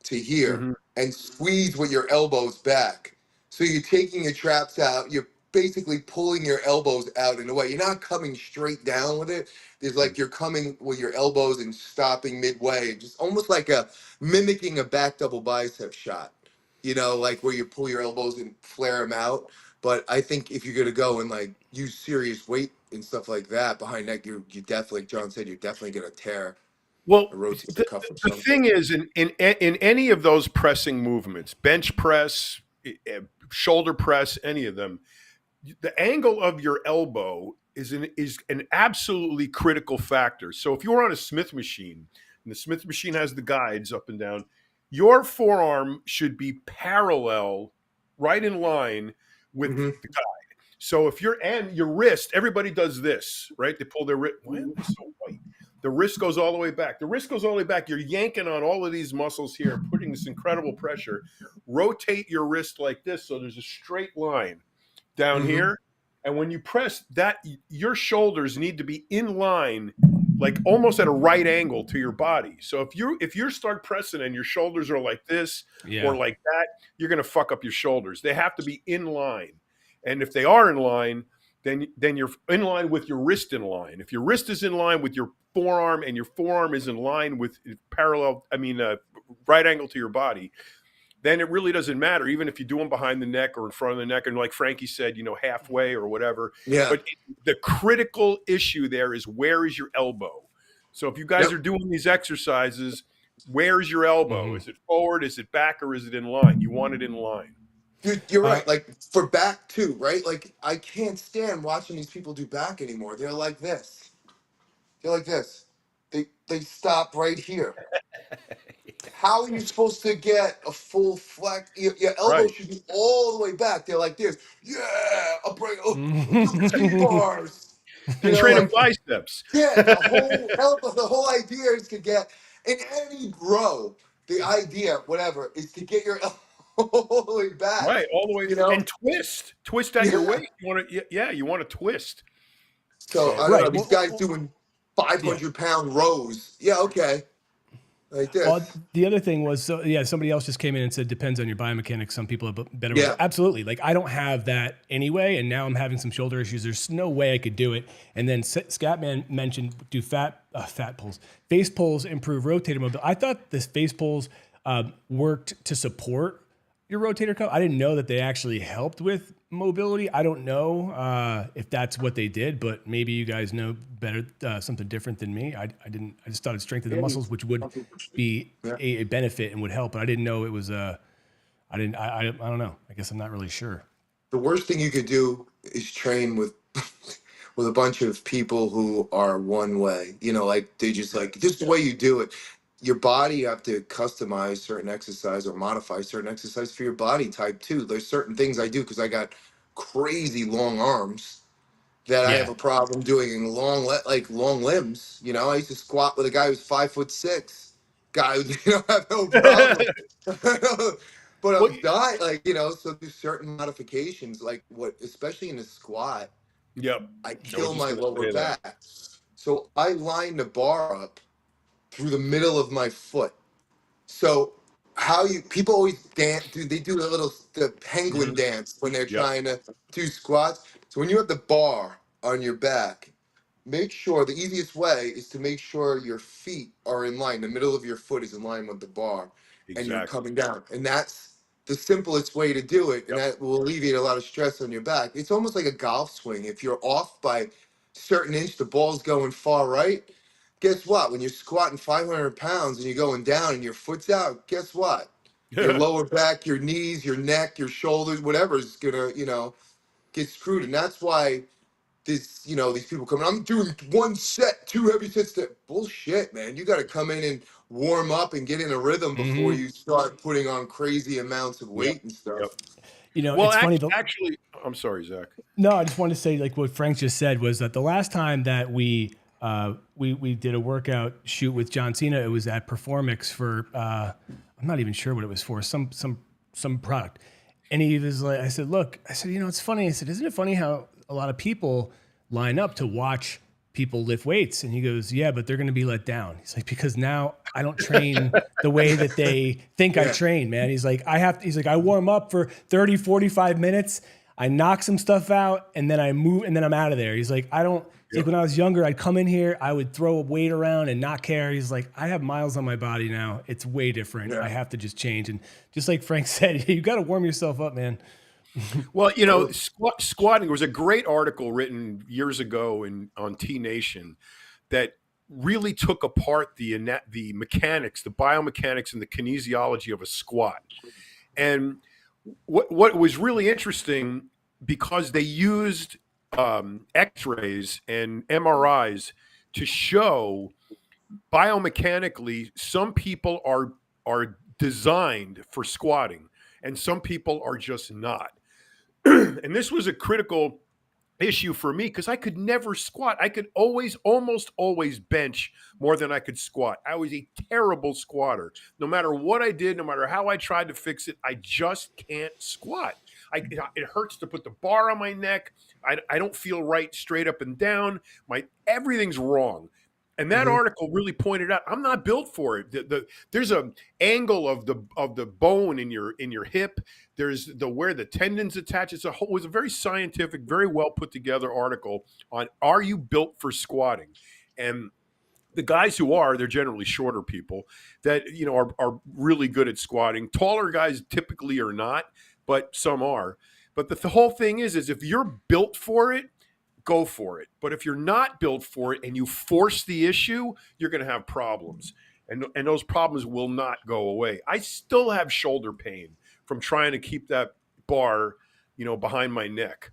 to here Mhm. and squeeze with your elbows back. So you're taking your traps out. You're basically pulling your elbows out in a way. You're not coming straight down with it. There's like you're coming with your elbows and stopping midway, just almost like a mimicking a back double bicep shot. Like where you pull your elbows and flare them out. But I think if you're gonna go and like use serious weight and stuff like that behind neck, you definitely, like John said, you're definitely gonna tear Well, or rotate the the, cuff or the something. thing is, in any of those pressing movements, bench press, shoulder press, any of them, the angle of your elbow is an absolutely critical factor. So if you're on a Smith machine and the Smith machine has the guides up and down, your forearm should be parallel, right in line with Hmm. the guide. So if you're and your wrist, everybody does this, right? They pull their wrist. Why am I so white? The wrist goes all the way back. The wrist goes all the way back. You're yanking on all of these muscles here, putting this incredible pressure. Rotate your wrist like this so there's a straight line down Hmm. here. And when you press that, your shoulders need to be in line, like almost at a right angle to your body. So if you start pressing and your shoulders are like this or Yeah. like that, you're going to fuck up your shoulders. They have to be in line. And if they are in line, then you're in line with your wrist in line. If your wrist is in line with your forearm and your forearm is in line with right angle to your body, then it really doesn't matter, even if you do them behind the neck or in front of the neck. And like Frankie said, halfway or whatever. Yeah. But the critical issue there is, where is your elbow? So if you guys Yep. are doing these exercises, where is your elbow? Hmm. Is it forward? Is it back? Or is it in line? You want it in line. Dude, you're Uh, right. Like for back too, right? Like I can't stand watching these people do back anymore. They're like this. They're like this. They stop right here. How are you supposed to get a full flex? Your elbow Right. should be all the way back. They're like this. Yeah, I'll bring. We'll do T-bars. Training Like biceps. yeah, the whole elbow. The whole idea is to get in any row. The idea, whatever, is to get your elbow all the way back. Right, all the way, You know? and twist at your Yeah. waist. You want to twist. So So I don't know. right. These guys doing Yeah. 500-pound rows. Yeah, okay, like Well, this. the other thing was, so yeah, somebody else just came in and said depends on your biomechanics. Some people have better with it. Yeah. Absolutely. Like I don't have that anyway, and now I'm having some shoulder issues. There's no way I could do it. And then Scatman mentioned do fat pulls, face pulls improve rotator mobility. I thought this face pulls worked to support your rotator cuff. I didn't know that they actually helped with mobility. I don't know if that's what they did, but maybe you guys know better, something different than me. I didn't. I just thought it strengthened the muscles, which would be Yeah. a benefit and would help. But I didn't know it was. I didn't. I don't know. I guess I'm not really sure. The worst thing you could do is train with with a bunch of people who are one way. Like they just like this is the way you do it. Your body, you have to customize certain exercise or modify certain exercise for your body type too. There's certain things I do because I got crazy long arms that I have Yeah. a problem doing in long limbs. You know, I used to squat with a guy who's 5'6". Guy, have no problem. But Well, I'm dying, like, so there's certain modifications, like especially in a squat, yep. I I was kill just my gonna lower say that. back. So I line the bar up through the middle of my foot. So how people always dance, they do the penguin Mhm. dance when they're Yep. trying to do squats. So when you have the bar on your back, make sure the easiest way is to make sure your feet are in line. The middle of your foot is in line with the bar, and you're Exactly. coming down. And that's the simplest way to do it, and Yep. that will alleviate a lot of stress on your back. It's almost like a golf swing. If you're off by a certain inch, the ball's going far right. Guess what? When you're squatting 500 pounds and you're going down and your foot's out, guess what? Your lower back, your knees, your neck, your shoulders, whatever is gonna, get screwed. And that's why these people come in, I'm doing one set, two heavy sets. That bullshit, man. You got to come in and warm up and get in a rhythm before Hmm. you start putting on crazy amounts of Yep. weight and stuff. Yep. Well, It's funny. actually, I'm sorry, Zach. No, I just wanted to say, like what Frank just said, was that the last time that we did a workout shoot with John Cena, it was at Performix for I'm not even sure what it was for, some product. And he was like, I said, look, I said, it's funny. I said, isn't it funny how a lot of people line up to watch people lift weights? And he goes, yeah, but they're going to be let down. He's like, because now I don't train the way that they think I Yeah, train, man. He's like, I warm up for 30, 45 minutes. I knock some stuff out and then I move and then I'm out of there. He's like, he's like, Yep. when I was younger, I'd come in here, I would throw a weight around and not care. He's like, I have miles on my body now. It's way different. yeah. I have to just change. And just like Frank said, you got to warm yourself up, man. Well, squatting. There was a great article written years ago on T Nation that really took apart the mechanics, the biomechanics, and the kinesiology of a squat. And what was really interesting, because they used X-rays and MRIs to show biomechanically some people are designed for squatting and some people are just not. And this was a critical issue for me because I could never squat. I could almost always bench more than I could squat. I was a terrible squatter. No matter what I did, no matter how I tried to fix it, I just can't squat. It hurts to put the bar on my neck. I don't feel right straight up and down. Everything's wrong. And that Hmm. article really pointed out I'm not built for it. There's a angle of the bone in your hip. There's where the tendons attach. It was a very scientific, very well put together article on are you built for squatting? And the guys who they're generally shorter people that are really good at squatting. Taller guys typically are not, but some are. But the whole thing is if you're built for it, go for it. But if you're not built for it and you force the issue, you're going to have problems. And those problems will not go away. I still have shoulder pain from trying to keep that bar, behind my neck.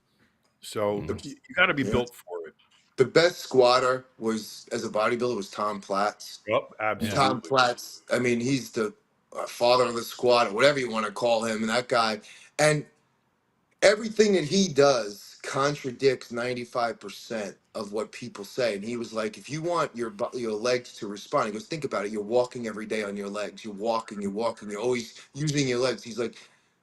So The, you got to be yeah. built for it. The best squatter was, as a bodybuilder, was Tom Platz. Yep, And Yeah. Tom absolutely. Platz, I mean, he's the father of the squat, or whatever you want to call him, and that guy. And everything that he does contradicts 95% of what people say. And he was like, if you want your legs to respond, he goes, think about it. You're walking every day on your legs. You're walking, you're always using your legs. He's like,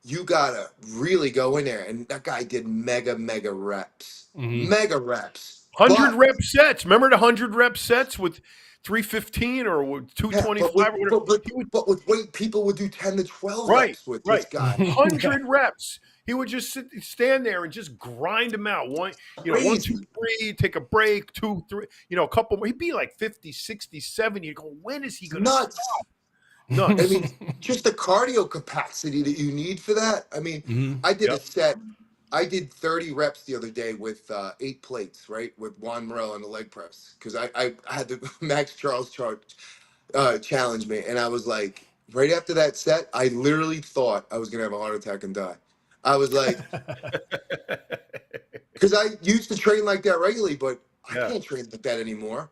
you gotta really go in there. And that guy did mega reps. Hmm. Mega reps. 100 But rep sets. Remember the 100 rep sets with 315 or yeah, 225 or whatever? He would, but with weight, people would do 10 to 12 right, reps with this right. guy. 100 reps. He would just stand there and just grind them out. One, two, Crazy. three, take a break, two, three, a couple more. He'd be like 50, 60, 70. You go, when is he It's going to stop? nuts. I Nuts. mean, just the cardio capacity that you need for that. I mean, Hmm. I did a Yep. set. I did 30 reps the other day with 8 plates, right, with Juan Morel on the leg press, because I had the Max Charles challenge me, and I was like, right after that set, I literally thought I was gonna have a heart attack and die. I was like, because I used to train like that regularly, but I Yeah. can't train like that anymore.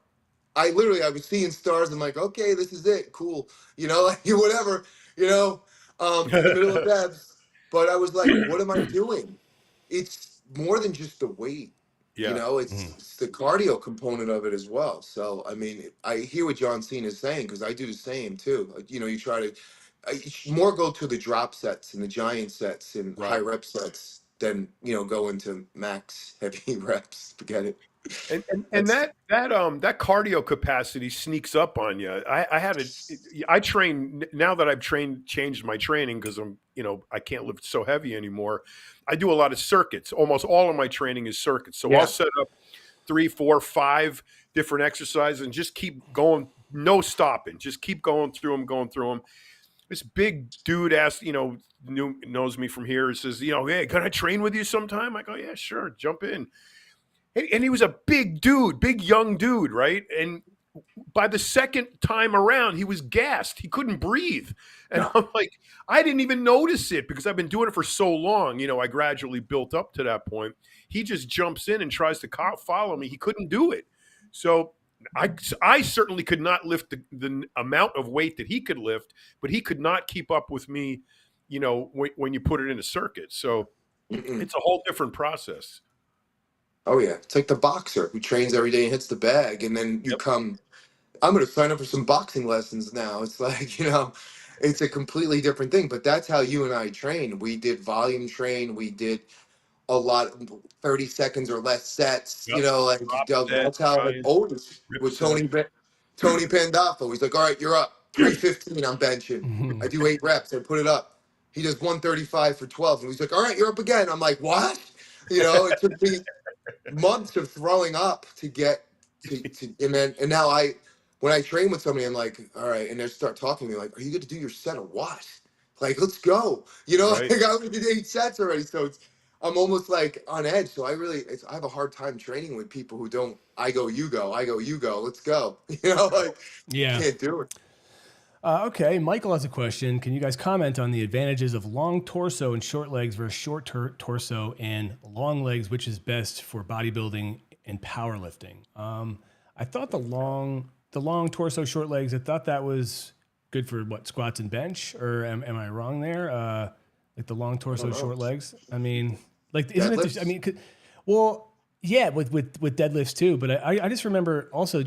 I was seeing stars. I'm like, okay, this is it. Cool. Like whatever, in the middle of beds. But I was like, what am I doing? It's more than just the weight. You Yeah. know, it's the cardio component of it as well. So, I mean, I hear what John Cena is saying because I do the same too. You know, you try to you should more go to the drop sets and the giant sets and high Right. rep sets than, you know, go into max heavy reps. Forget it. And That's that cardio capacity sneaks up on you. I had I train now that I've changed my training because I can't lift so heavy anymore. I do a lot of circuits. Almost all of my training is circuits. So I'll yeah. set up 3, 4, 5 different exercises and just keep going, no stopping. Just keep going through them. This big dude asked, knows me from here. Says, hey, can I train with you sometime? I go, yeah, sure, jump in. And he was a big dude, big young dude, right? And by the second time around, he was gassed. He couldn't breathe. And No. I'm like, I didn't even notice it because I've been doing it for so long. I gradually built up to that point. He just jumps in and tries to follow me. He couldn't do it. So I certainly could not lift the amount of weight that he could lift, but he could not keep up with me, when you put it in a circuit. So Mm-mm. it's a whole different process. Oh yeah, it's like the boxer who trains every day and hits the bag, and then you Yep. come. I'm going to sign up for some boxing lessons now. It's like, it's a completely different thing. But that's how you and I train. We did volume train. We did a lot, 30 seconds or less sets. Yep. Like Drop set, that's how rise, always rip with set. Tony Pandolfo. He's like, all right, you're up. 315. I'm benching. I do 8 reps. I put it up. He does 135 for 12, and he's like, all right, you're up again. I'm like, what? It took me months of throwing up to get to and now when I train with somebody, I'm like, all right, and they start talking to me like, are you going to do your set of what? Like, let's go. Right. Like I already did 8 sets already, so I'm almost like on edge. So I have a hard time training with people who don't. I go, you go. I go, you go. Let's go. Like Yeah. can't do it. Okay, Michael has a question. Can you guys comment on the advantages of long torso and short legs versus short torso and long legs, which is best for bodybuilding and powerlifting? I thought the long torso, short legs. I thought that was good for squats and bench, or am I wrong there? Like the long torso, short legs. I mean, like isn't it? Deadlifts? I mean, well, yeah, with deadlifts too. But I just remember also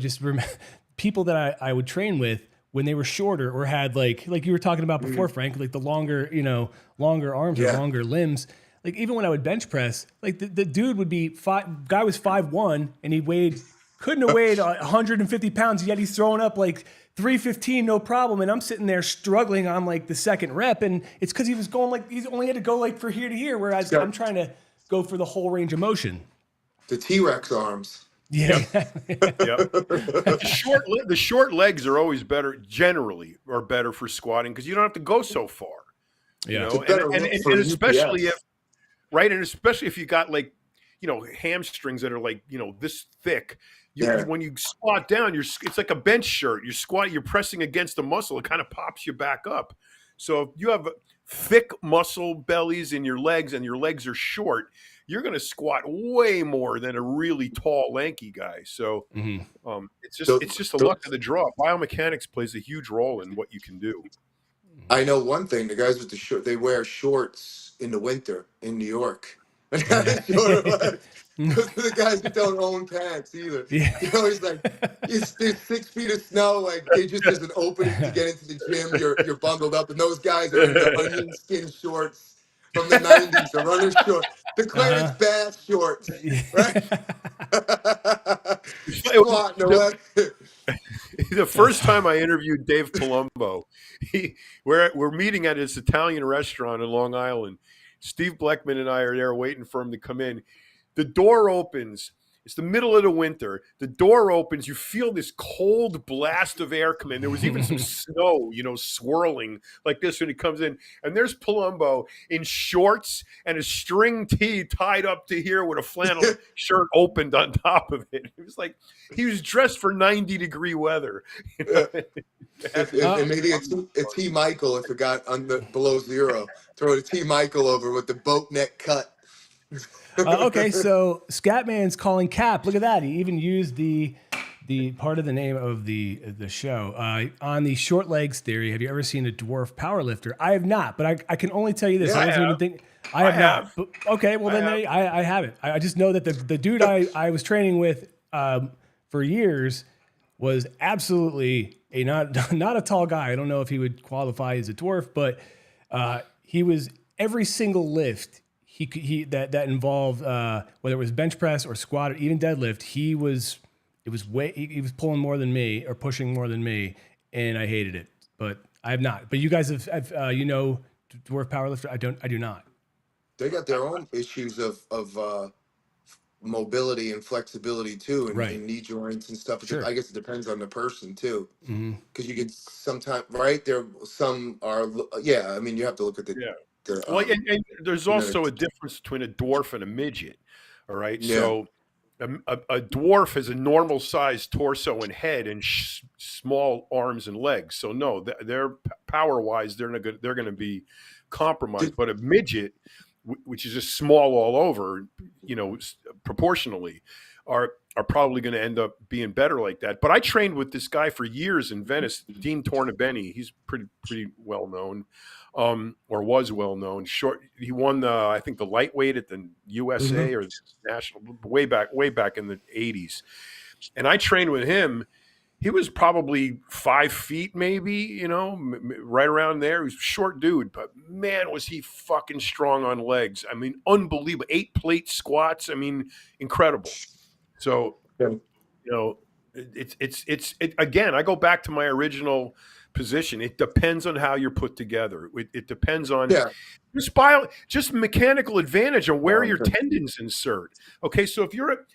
people that I would train with when they were shorter or had like you were talking about before, Frank, like the longer, longer arms or Yeah. longer limbs. Like even when I would bench press, like the dude would be guy was 5'1" and he couldn't have weighed 150 pounds, yet he's throwing up like 315, no problem. And I'm sitting there struggling on like the second rep. And it's because he was going like, he's only had to go like for here to here. Whereas I'm trying to go for the whole range of motion. The T-Rex arms. Yeah. Yep. The short legs are always better, generally, are better for squatting because you don't have to go so far. Yeah. It's a better look for And especially UPS. and especially if you got like, hamstrings that are like, this thick. When you squat down, it's like a bench shirt. You're pressing against the muscle. It kind of pops you back up. So if you have thick muscle bellies in your legs and your legs are short, you're going to squat way more than a really tall, lanky guy. So it's just a luck of the draw. Biomechanics plays a huge role in what you can do. I know one thing: the guys with the short, they wear shorts in the winter in New York. Those are the guys who don't own pants either. Yeah. It's like there's 6 feet of snow. Like they just there's an opening to get into the gym. You're bundled up, and those guys are in the onion skin shorts from the '90s, the runner short, the Clarence Bass shorts, right? Squat, no less. The first time I interviewed Dave Palumbo, we're meeting at his Italian restaurant in Long Island. Steve Bleckman and I are there waiting for him to come in. The door opens. It's the middle of the winter. The door opens. You feel this cold blast of air come in. There was even some snow, swirling like this when he comes in. And there's Palumbo in shorts and a string tee tied up to here with a flannel shirt opened on top of it. It was like he was dressed for 90-degree weather. And maybe a T Michael if it got below zero. Throw a T Michael over with the boat neck cut. Okay, so Scatman's calling cap. Look at that. He even used the the part of the name of the show on the short legs theory. Have you ever seen a dwarf powerlifter? I have not, but I can only tell you this. Yeah, I I wasn't even have. thinking. I I have have. not. But, okay, well I then have. I haven't. I just know that the dude I was training with for years was absolutely a not a tall guy. I don't know if he would qualify as a dwarf, but he was every single lift he that involved whether it was bench press or squat or even deadlift. He was pulling more than me or pushing more than me, and I hated it. But I have not. But you guys have dwarf powerlifter. I do not. they got their own issues of mobility and flexibility too, and Right. in knee joints and stuff. Sure. I guess it depends on the person too, Hmm. because you get sometimes right there. Some are, yeah. I mean, you have to look at Yeah. the Well, and there's also a genetics. difference between a dwarf and a midget. All right. Yeah, So a dwarf has a normal sized torso and head and small arms and legs. So no, they're power wise, they're going to be compromised. Did- But a midget, which is just small all over, proportionally, are probably going to end up being better like that. But I trained with this guy for years in Venice, Dean Tornabene. He's pretty well known, or was well known. He won I think the lightweight at the USA mhm. or the national way back in the '80s. And I trained with him. He was probably 5 feet, maybe, right around there. He was a short dude, but man, was he fucking strong on legs. I mean, unbelievable. 8 plate squats. I mean, incredible. So, Yeah. you know, again, I go back to my original position. It depends on how you're put together. It depends on Yeah. just mechanical advantage on where your Okay. tendons insert. Okay, so if your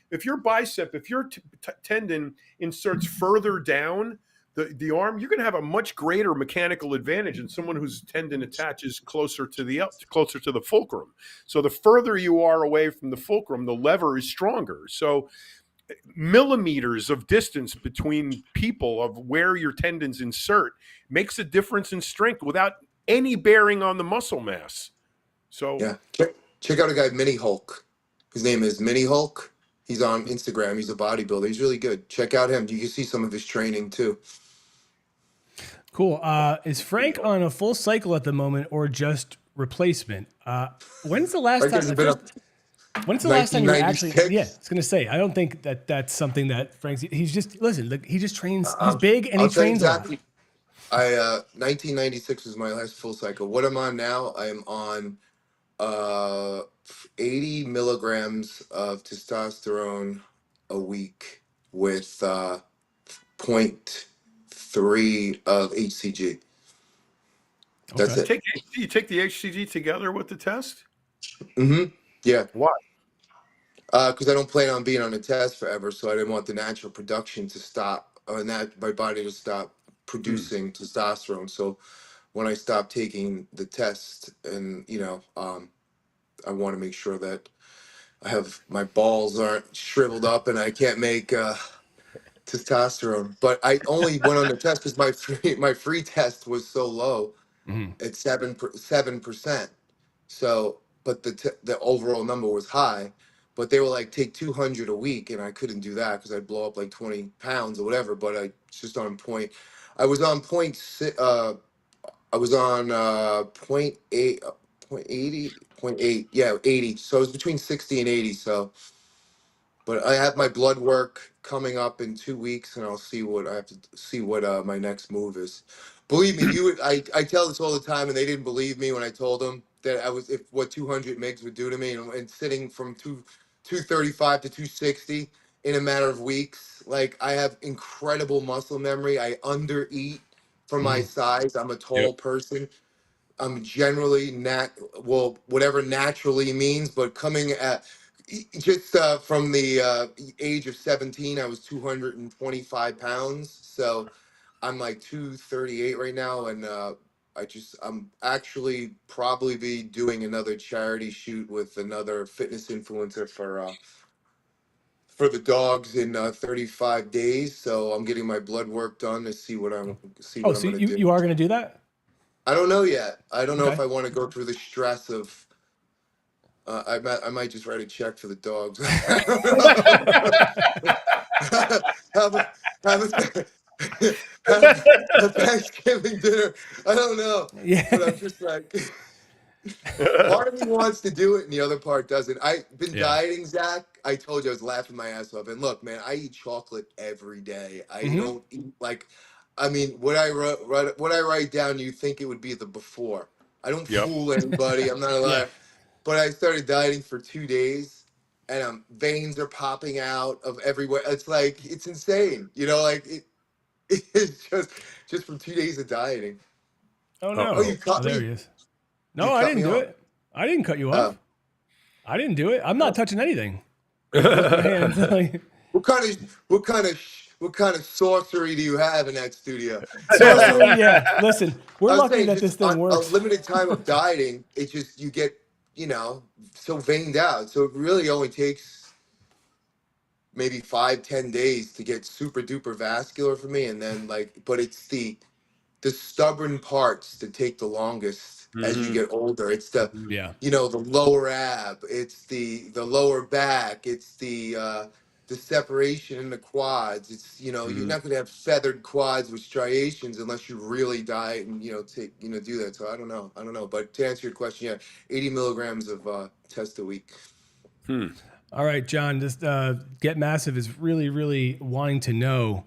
tendon inserts further down the arm, you're going to have a much greater mechanical advantage than someone whose tendon attaches closer to the fulcrum. So the further you are away from the fulcrum, the lever is stronger. So millimeters of distance between people of where your tendons insert makes a difference in strength without any bearing on the muscle mass. So Yeah. Check out a guy, Mini Hulk. His name is Mini Hulk. He's on Instagram. He's a bodybuilder. He's really good. Check out him. You can see some of his training too. Cool. Is Frank on a full cycle at the moment or just replacement? When's the last Frank time? has been up When's the last time you were actually? Yeah, I 1996. was gonna say. I don't think that's something that Frank's. He's just listen. Look, he just trains. He's I'll, big and he I'll tell you trains a lot. exactly. 1996 was my last full cycle. What I'm on now, I'm on uh 80 milligrams of testosterone a week with point 0.3 of HCG. That's Okay. it. you take the HCG together with the test? Mm-hmm. Yeah. Why? Because I don't plan on being on a test forever, so I didn't want the natural production to stop, and that my body to stop Hmm. producing testosterone. So when I stop taking the test, and I want to make sure that I have my balls aren't shriveled up and I can't make testosterone. But I only went on the test because my free test was so low Hmm. at 7%. So, but the overall number was high. But they were like, take 200 a week, and I couldn't do that because I'd blow up like 20 pounds or whatever. But I just on point. I was on point. I was on point eight, point 80, point eight. Yeah, 80. So it was between 60 and 80. So, but I have my blood work coming up in 2 weeks, and I'll see what I have to see what my next move is. Believe me, I tell this all the time, and they didn't believe me when I told them that I was if what 200 megs would do to me, and sitting from 235 to 260 in a matter of weeks. Like I have incredible muscle memory. I under eat for my Hmm. size. I'm a Yep. tall person. I'm generally whatever naturally means, but coming at just from the age of 17, I was 225 pounds. So I'm like 238 right now. And I'm actually probably be doing another charity shoot with another fitness influencer for the dogs in 35 days. So I'm getting my blood work done to see Oh, what I'm so going to you do. you are gonna do that? I don't know yet. I don't know if Okay. I want to go through the stress of I might just write a check for the dogs. have a, have a, have a Thanksgiving dinner. I don't know, but Yeah. I'm just like, part of me wants to do it, and the other part doesn't. I've been Yeah. dieting, Zach. I told you I was laughing my ass off. And look, man, I eat chocolate every day. I Hmm. don't eat like, I mean, what I write down, you think it would be the before. I don't Yep. fool anybody. I'm not a Yeah. liar. But I started dieting for 2 days, and veins are popping out of everywhere. It's like it's insane. You know, like it's just from 2 days of dieting. Oh Oh, no. Uh-oh. you Oh, cut there me. he is. You No, I cut didn't me do off. it. I didn't cut you Uh, off. I didn't do it. I'm not oh. touching anything. With my hands. Like, What kind of sorcery do you have in that studio? No. sorcery. Yeah. Listen, we're I was lucky saying that this just thing a works. limited time of dieting. It just you get so veined out. So it really only takes maybe 5-10 days to get super duper vascular for me, and then but it's the stubborn parts that take the longest as you Hmm. get older. It's the Yeah. the lower ab, it's the lower back, it's the separation in the quads. It's you're Hmm. not going to have feathered quads with striations unless you really diet and take do that. So I don't know, but to answer your question, yeah, 80 milligrams of test a week. Hmm. All right, John. Just Get Massive is really, really wanting to know,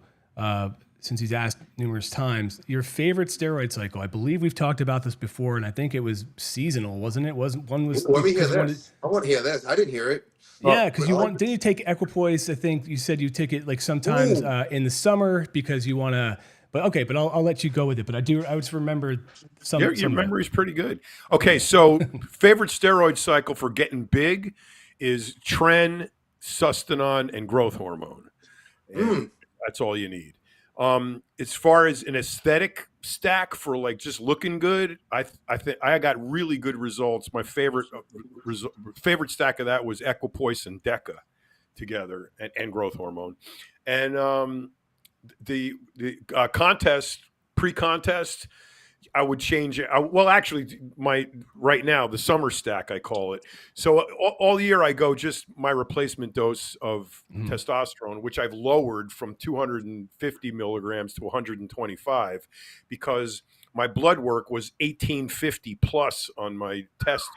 since he's asked numerous times, your favorite steroid cycle. I believe we've talked about this before, and I think it was seasonal, wasn't it? Wasn't one was Let me hear because you wanted. this. I want to hear this. I didn't hear it. Oh, Yeah, because you want. Didn't you take equipoise? I think you said you take it like sometimes Ooh, in the summer because you want to. But okay, but I'll let you go with it. But I would just remember your some of it. memory's pretty good. Okay, so favorite steroid cycle for getting big is tren, sustanon, and growth hormone, and mm, that's all you need. As far as an aesthetic stack for like just looking good, I think I got really good results. My favorite stack of that was equipoise and deca together, and growth hormone, and the contest pre-contest I would change it. Well, actually, my right now the summer stack I call it. So all year I go just my replacement dose of Mhm. testosterone, which I've lowered from 250 milligrams to 125, because my blood work was 1850 plus on my test,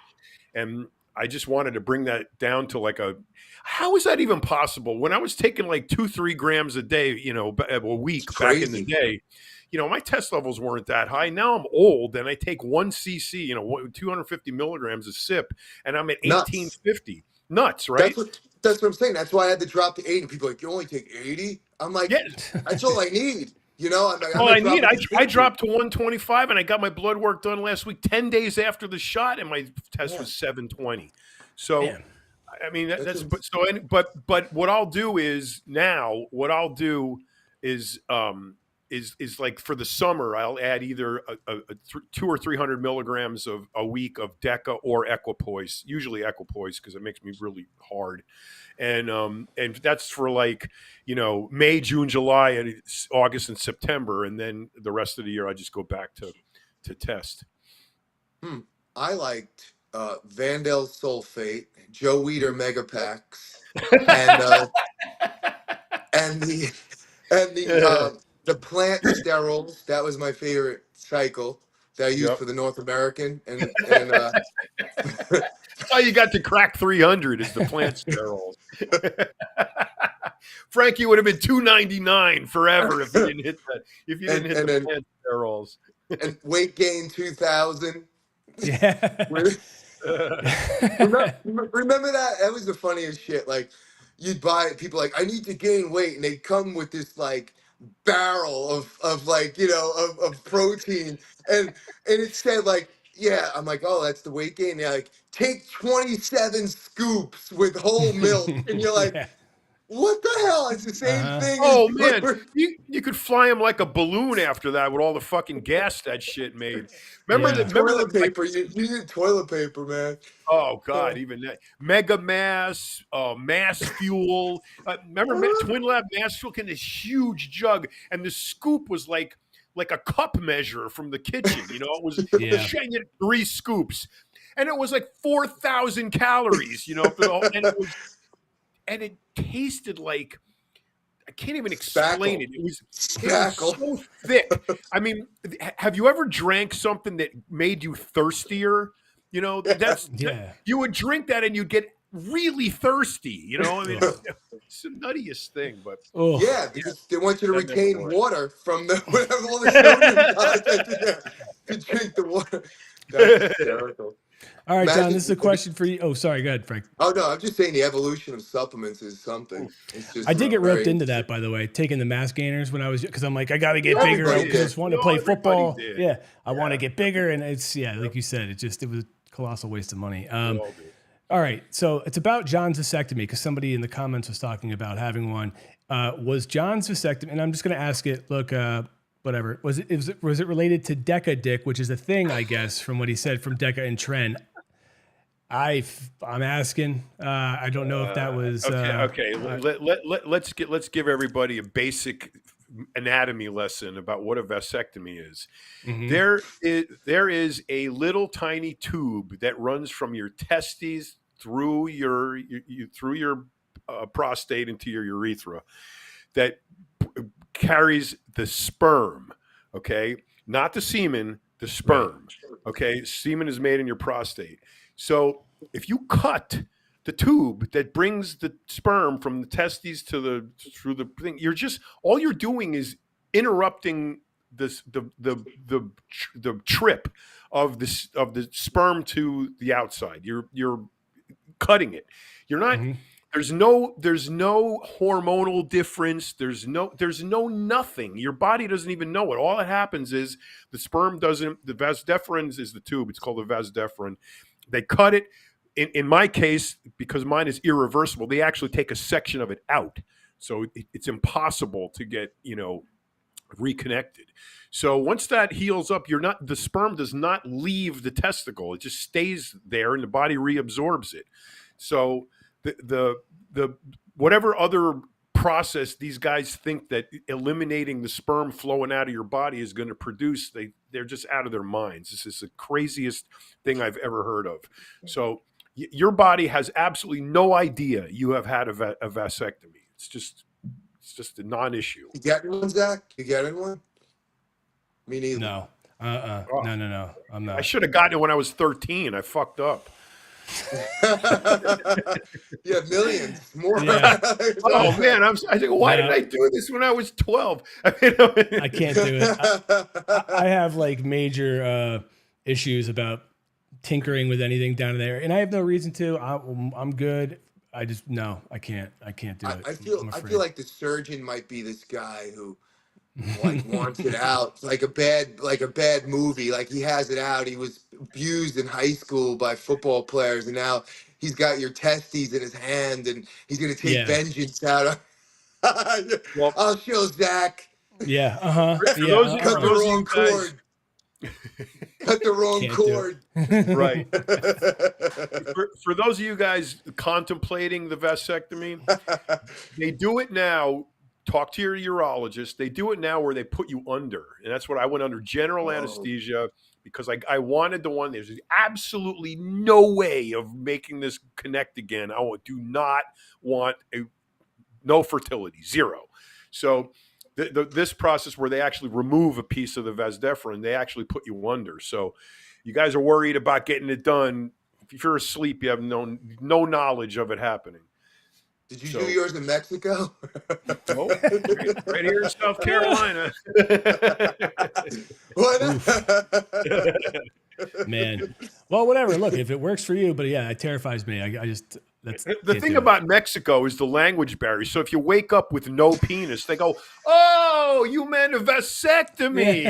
and I just wanted to bring that down to like a. How is that even possible? When I was taking like 2-3 grams a day, a it's week back in the crazy. day, my test levels weren't that high. Now I'm old and I take 1 cc, 250 milligrams of SIP, and I'm at Nuts. 1850. Nuts, That's right? what that's what I'm saying. That's why I had to drop to 80. People are like, you only take 80? I'm like, Yeah. that's all I need. I'm like, I'm All gonna I drop need, it to I 60. dropped to 125, and I got my blood work done last week, 10 days after the shot, and my test Yeah, was 720. So Man. I mean, that's that's what but so but what I'll do is now what I'll do is like for the summer I'll add either 200 or 300 milligrams of a week of Deca or Equipoise, usually Equipoise because it makes me really hard, and that's for like May, June, July, and August and September, and then the rest of the year I just go back to test. hmm. I liked Vandal Sulfate, Joe Weider Mega Packs, and and the the plant sterols. That was my favorite cycle that I used Yep. for the North American and That's how you got to crack 300 is the plant sterols. Frankie would have been 299 forever if you didn't hit that. If you didn't hit and the then plant sterols. and weight gain 2000. Yeah. Remember that? That was the funniest shit. Like, you'd buy it, people like, I need to gain weight, and they come with this like barrel of like of protein, and it said like, yeah. I'm like, oh, that's the weight gain. They're like, take 27 scoops with whole milk, and you're like, Yeah. what the hell? It's the same Uh-huh. thing as Oh man, you could fly him like a balloon after that with all the fucking gas that shit made. Remember Yeah. that? Remember that? toilet paper. You need toilet paper, man. Oh Uh, God, even that Mega Mass, Mass Fuel. Remember Twin Lab Mass Fuel in this huge jug, and the scoop was like a cup measure from the kitchen. It was Yeah. you get 3 scoops, and it was like 4,000 calories, and it tasted like, I can't even explain Spackle. it. It was Spackle. so thick. I mean, have you ever drank something that made you thirstier? Yeah. You would drink that and you'd get really thirsty. I mean, Ugh. it's the nuttiest thing. But Oh, Yeah, because they want you to that never retain worked. water from the whatever all the sodium content in there to drink the water. That's hysterical. all right, John. Imagine. This is a question for you. Oh, sorry. Go ahead, Frank. Oh no, I'm just saying the evolution of supplements is something. It's just I did get roped very into that, interesting. by the way, taking the mass gainers when I was, because I'm like, I got to get Everybody bigger did. because I just wanted to No, play everybody football. did. Yeah, I want to Yeah. get bigger, and it's like you said, it was a colossal waste of money. We all do. All right, so it's about John's vasectomy because somebody in the comments was talking about having one. Was John's vasectomy, and I'm just going to ask it. Look, whatever was it related to Deca Dick, which is a thing, I guess, from what he said from Deca and Tren. I'm asking. I don't know if that was Okay. Let's give everybody a basic anatomy lesson about what a vasectomy is. mhm. There is a little tiny tube that runs from your testes through your prostate into your urethra that carries the sperm. Okay, not the semen, the sperm. Okay, semen is made in your prostate. So if you cut the tube that brings the sperm from the testes through the thing, all you're doing is interrupting the trip of the sperm to the outside. You're cutting it. You're not. Mhm. There's no hormonal difference. There's no nothing. Your body doesn't even know it. All that happens is the sperm doesn't. The vas deferens is the tube. It's called the vas deferens. They cut it. In my case, because mine is irreversible, they actually take a section of it out. So it's impossible to get, reconnected. So once that heals up, the sperm does not leave the testicle. It just stays there and the body reabsorbs it. So the whatever other process these guys think that eliminating the sperm flowing out of your body is going to produce, they're just out of their minds. This is the craziest thing I've ever heard of. So your body has absolutely no idea you have had a vasectomy. It's just a non-issue. You getting one, Zach? You getting one? Me neither. No. No. I'm not. I should have gotten it when I was 13. I fucked up. You have millions more. Yeah. Oh man, I think, why Yeah. did I do this when I was 12? I can't do it. I have like major issues about tinkering with anything down there, and I have no reason to. I'm good. I just no, I can't do it. I feel like the surgeon might be this guy who like wants it out, like a bad movie. Like he has it out. He was abused in high school by football players, and now he's got your testes in his hand, and he's gonna take vengeance out. Well, I'll show Zach. Yeah. For Yeah. those of Cut the those of wrong you guys- cord. Cut the wrong Can't do cord. right. For those of you guys contemplating the vasectomy, they do it now. Talk to your urologist. They do it now where they put you under, and that's what I went under general anesthesia because I wanted the one. There's absolutely no way of making this connect again. I do not want no fertility, zero. So this process where they actually remove a piece of the vas deferens, they actually put you under. So you guys are worried about getting it done. If you're asleep, you have no knowledge of it happening. Did you do yours in Mexico? Oh, right here in South Carolina. What? Man. Well, whatever. Look, if it works for you, but yeah, it terrifies me. I just that's The thing about Mexico is the language barrier. So if you wake up with no penis, they go, "Oh, you meant a vasectomy."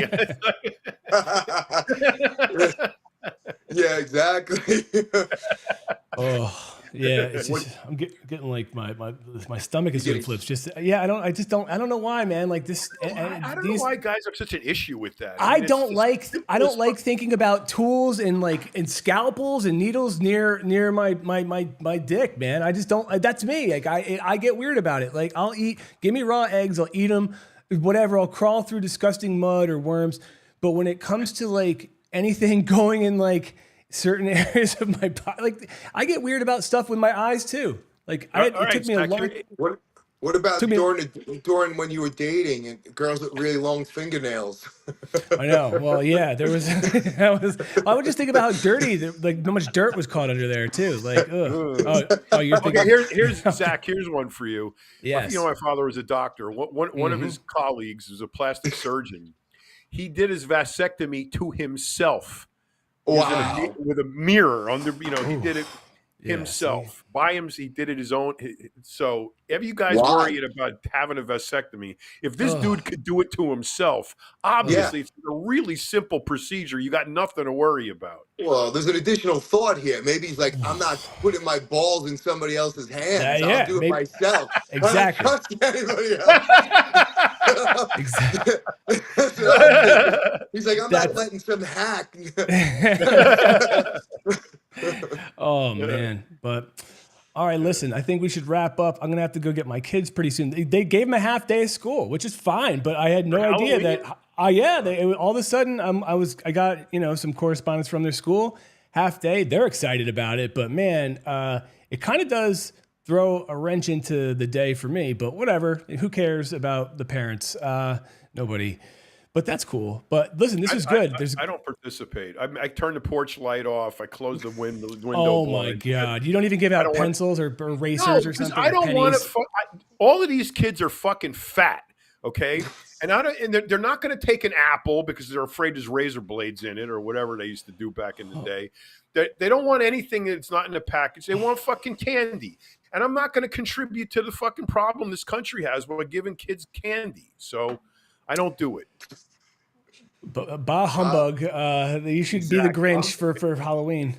Yeah, exactly. Oh. Yeah, it's just I'm getting like my stomach is doing flips. Just yeah, I don't know why, man. Like this, I don't know why guys have such an issue with that. I mean, don't like thinking about tools and scalpels and needles near my dick, man. I just don't. That's me. Like I get weird about it. Like give me raw eggs, I'll eat them, whatever. I'll crawl through disgusting mud or worms. But when it comes to like anything going in like certain areas of my body. Like I get weird about stuff with my eyes too. Like it took me a Zach, long. What about Took me. during when you were dating and girls with really long fingernails? I know. Well, yeah, there was. I would just think about how dirty, like how much dirt was caught under there too. Like, ugh. You're Okay, thinking. here's Zach. Here's one for you. Yes. My father was a doctor. One of his colleagues was a plastic surgeon. He did his vasectomy to himself. Wow. With a mirror on the. He did it himself by him. He did it his own. So if you guys worried about having a vasectomy, if this dude could do it to himself, obviously it's a really simple procedure. You got nothing to worry about. Well, there's an additional thought here. Maybe he's like, I'm not putting my balls in somebody else's hands. I'll do it myself. Exactly. I don't trust anybody else. Exactly. That's what I'm thinking. He's like, I'm not letting some hack. Oh man, but all right, listen, I think we should wrap up. I'm gonna have to go get my kids pretty soon. They gave them a half day of school, which is fine, but I had no idea that all of a sudden I got some correspondence from their school, half day. They're excited about it, but man, it kind of does throw a wrench into the day for me, but whatever. Who cares about the parents? Nobody. But that's cool. But listen, this is good. I don't participate. I turn the porch light off. I close the window. Oh my God! You don't even give out pencils or erasers or something. I don't want to. All of these kids are fucking fat. Okay, and they're not going to take an apple because they're afraid there's razor blades in it or whatever they used to do back in the day. They don't want anything that's not in the package. They want fucking candy. And I'm not going to contribute to the fucking problem this country has by giving kids candy. So I don't do it. Bah humbug. You should be the Grinch for Halloween.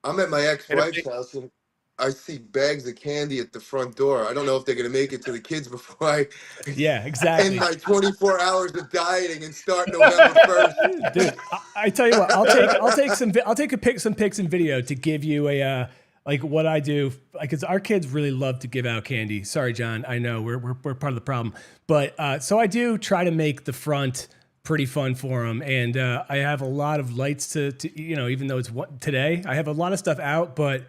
I'm at my ex-wife's house and I see bags of candy at the front door. I don't know if they're going to make it to the kids before I end my 24 hours of dieting and start November 1st. Dude, I tell you what, I'll take some pics and video to give you a like what I do, because our kids really love to give out candy. Sorry, John, I know we're part of the problem, but so I do try to make the front pretty fun for them, and I have a lot of lights to even though it's today, I have a lot of stuff out, but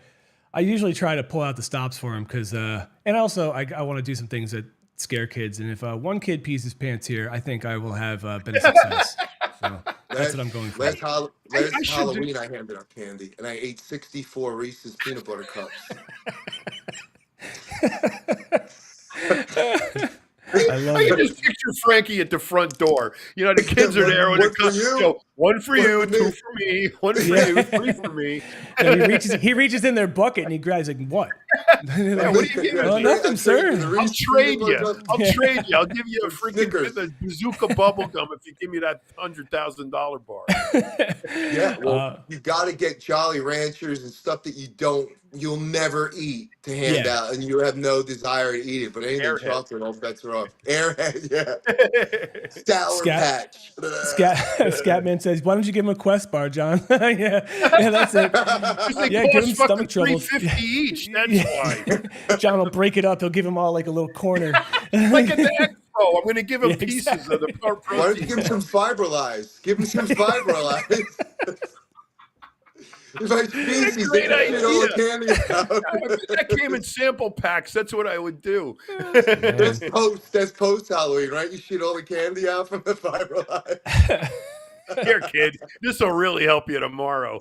I usually try to pull out the stops for them because, and also I want to do some things that scare kids, and if one kid pees his pants here, I think I will have been a success. So that's what I'm going for. Last Halloween, I handed out candy, and I ate 64 Reese's peanut butter cups. I can just picture Frankie at the front door. The kids are there with a cup. One for you, two for me, one for you, three for me. He reaches in their bucket and he grabs like, what? What do you give me? Nothing, sir. I'll trade you. I'll give you a freaking bazooka bubble gum if you give me that $100,000 bar. Yeah, well, you got to get Jolly Ranchers and stuff that you'll never eat to hand out, and you have no desire to eat it. But anything chocolate, all bets are off. Airhead, Sour Patch. Scatman says, "Why don't you give him a Quest bar, John?" yeah, that's it. Give him stomach trouble. $3.50 each. That's why. John will break it up. He'll give him all like a little corner. Like at the expo, I'm going to give him pieces of the protein. Why don't you give him some Fiberlize? Give him some Fiberlize. If I species, great idea. That came in sample packs. That's what I would do. That's post Halloween, right? You shoot all the candy out from the Fiberlize. Here, kid. This will really help you tomorrow.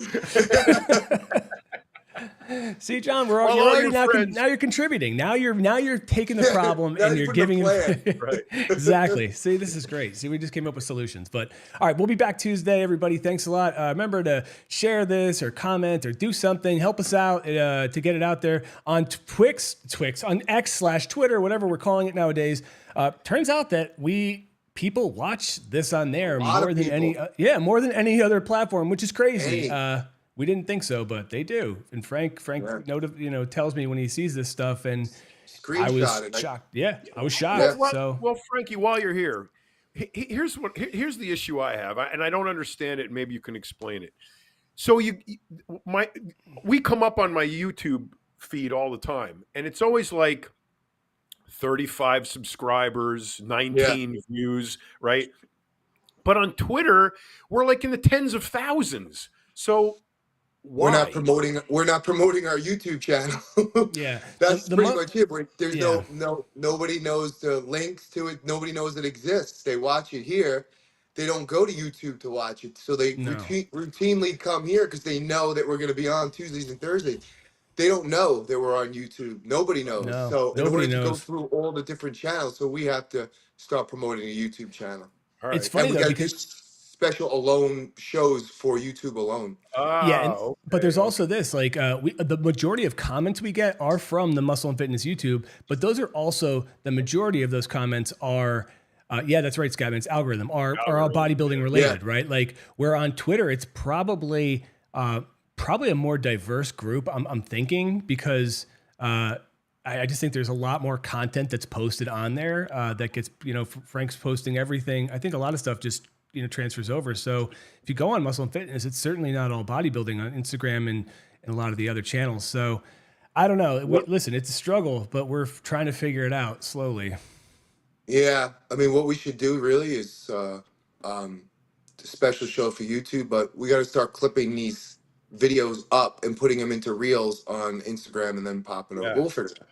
See, John, you're already now you're contributing. Now you're taking the problem and you're giving it. Right. Exactly. See, this is great. See, we just came up with solutions. But all right, we'll be back Tuesday, everybody. Thanks a lot. Remember to share this or comment or do something. Help us out to get it out there on Twix, on X/Twitter, whatever we're calling it nowadays. Turns out that people watch this on there more than any other platform, which is crazy. We didn't think so, but they do. And Frank tells me when he sees this stuff, and I was shocked. Yeah, I was shocked. Well, Frankie, while you're here, here's the issue I have, and I don't understand it. Maybe you can explain it. So we come up on my YouTube feed all the time, and it's always like 35 subscribers, 19 views, right? But on Twitter, we're like in the tens of thousands. So Why? We're not promoting our YouTube channel. Yeah. That's The pretty month. much it. There's Yeah. nobody knows the links to it. Nobody knows it exists. They watch it here. They don't go to YouTube to watch it. So they No. routinely come here because they know that we're going to be on Tuesdays and Thursdays. They don't know that we're on YouTube. Nobody knows. No. So in Nobody order to go knows. through all the different channels, so we have to start promoting a YouTube channel. All It's right. And funny we though got to do because special alone shows for YouTube alone. yeah, but Okay. there's also this like the majority of comments we get are from the Muscle and Fitness YouTube, but those are also the majority of those comments are. Yeah, that's right, Scott. It's algorithm are all bodybuilding related, Yeah. right? Like where on Twitter, it's probably a more diverse group. I'm thinking because I just think there's a lot more content that's posted on there that gets Frank's posting everything. I think a lot of stuff just transfers over. So if you go on Muscle and Fitness, it's certainly not all bodybuilding on Instagram and a lot of the other channels. So I don't know. Listen, it's a struggle, but we're trying to figure it out slowly. Yeah, I mean, what we should do really is um, a special show for YouTube, but we got to start clipping these videos up and putting them into reels on Instagram and then popping them. Yeah. We'll figure it out.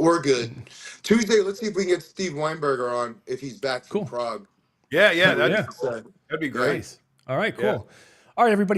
We're good. Tuesday, let's see if we can get Steve Weinberger on if he's back from Cool. Prague. Yeah. See what he That'd has Yeah. to say. be Yeah. great. Nice. All right, cool. Yeah. All right, everybody.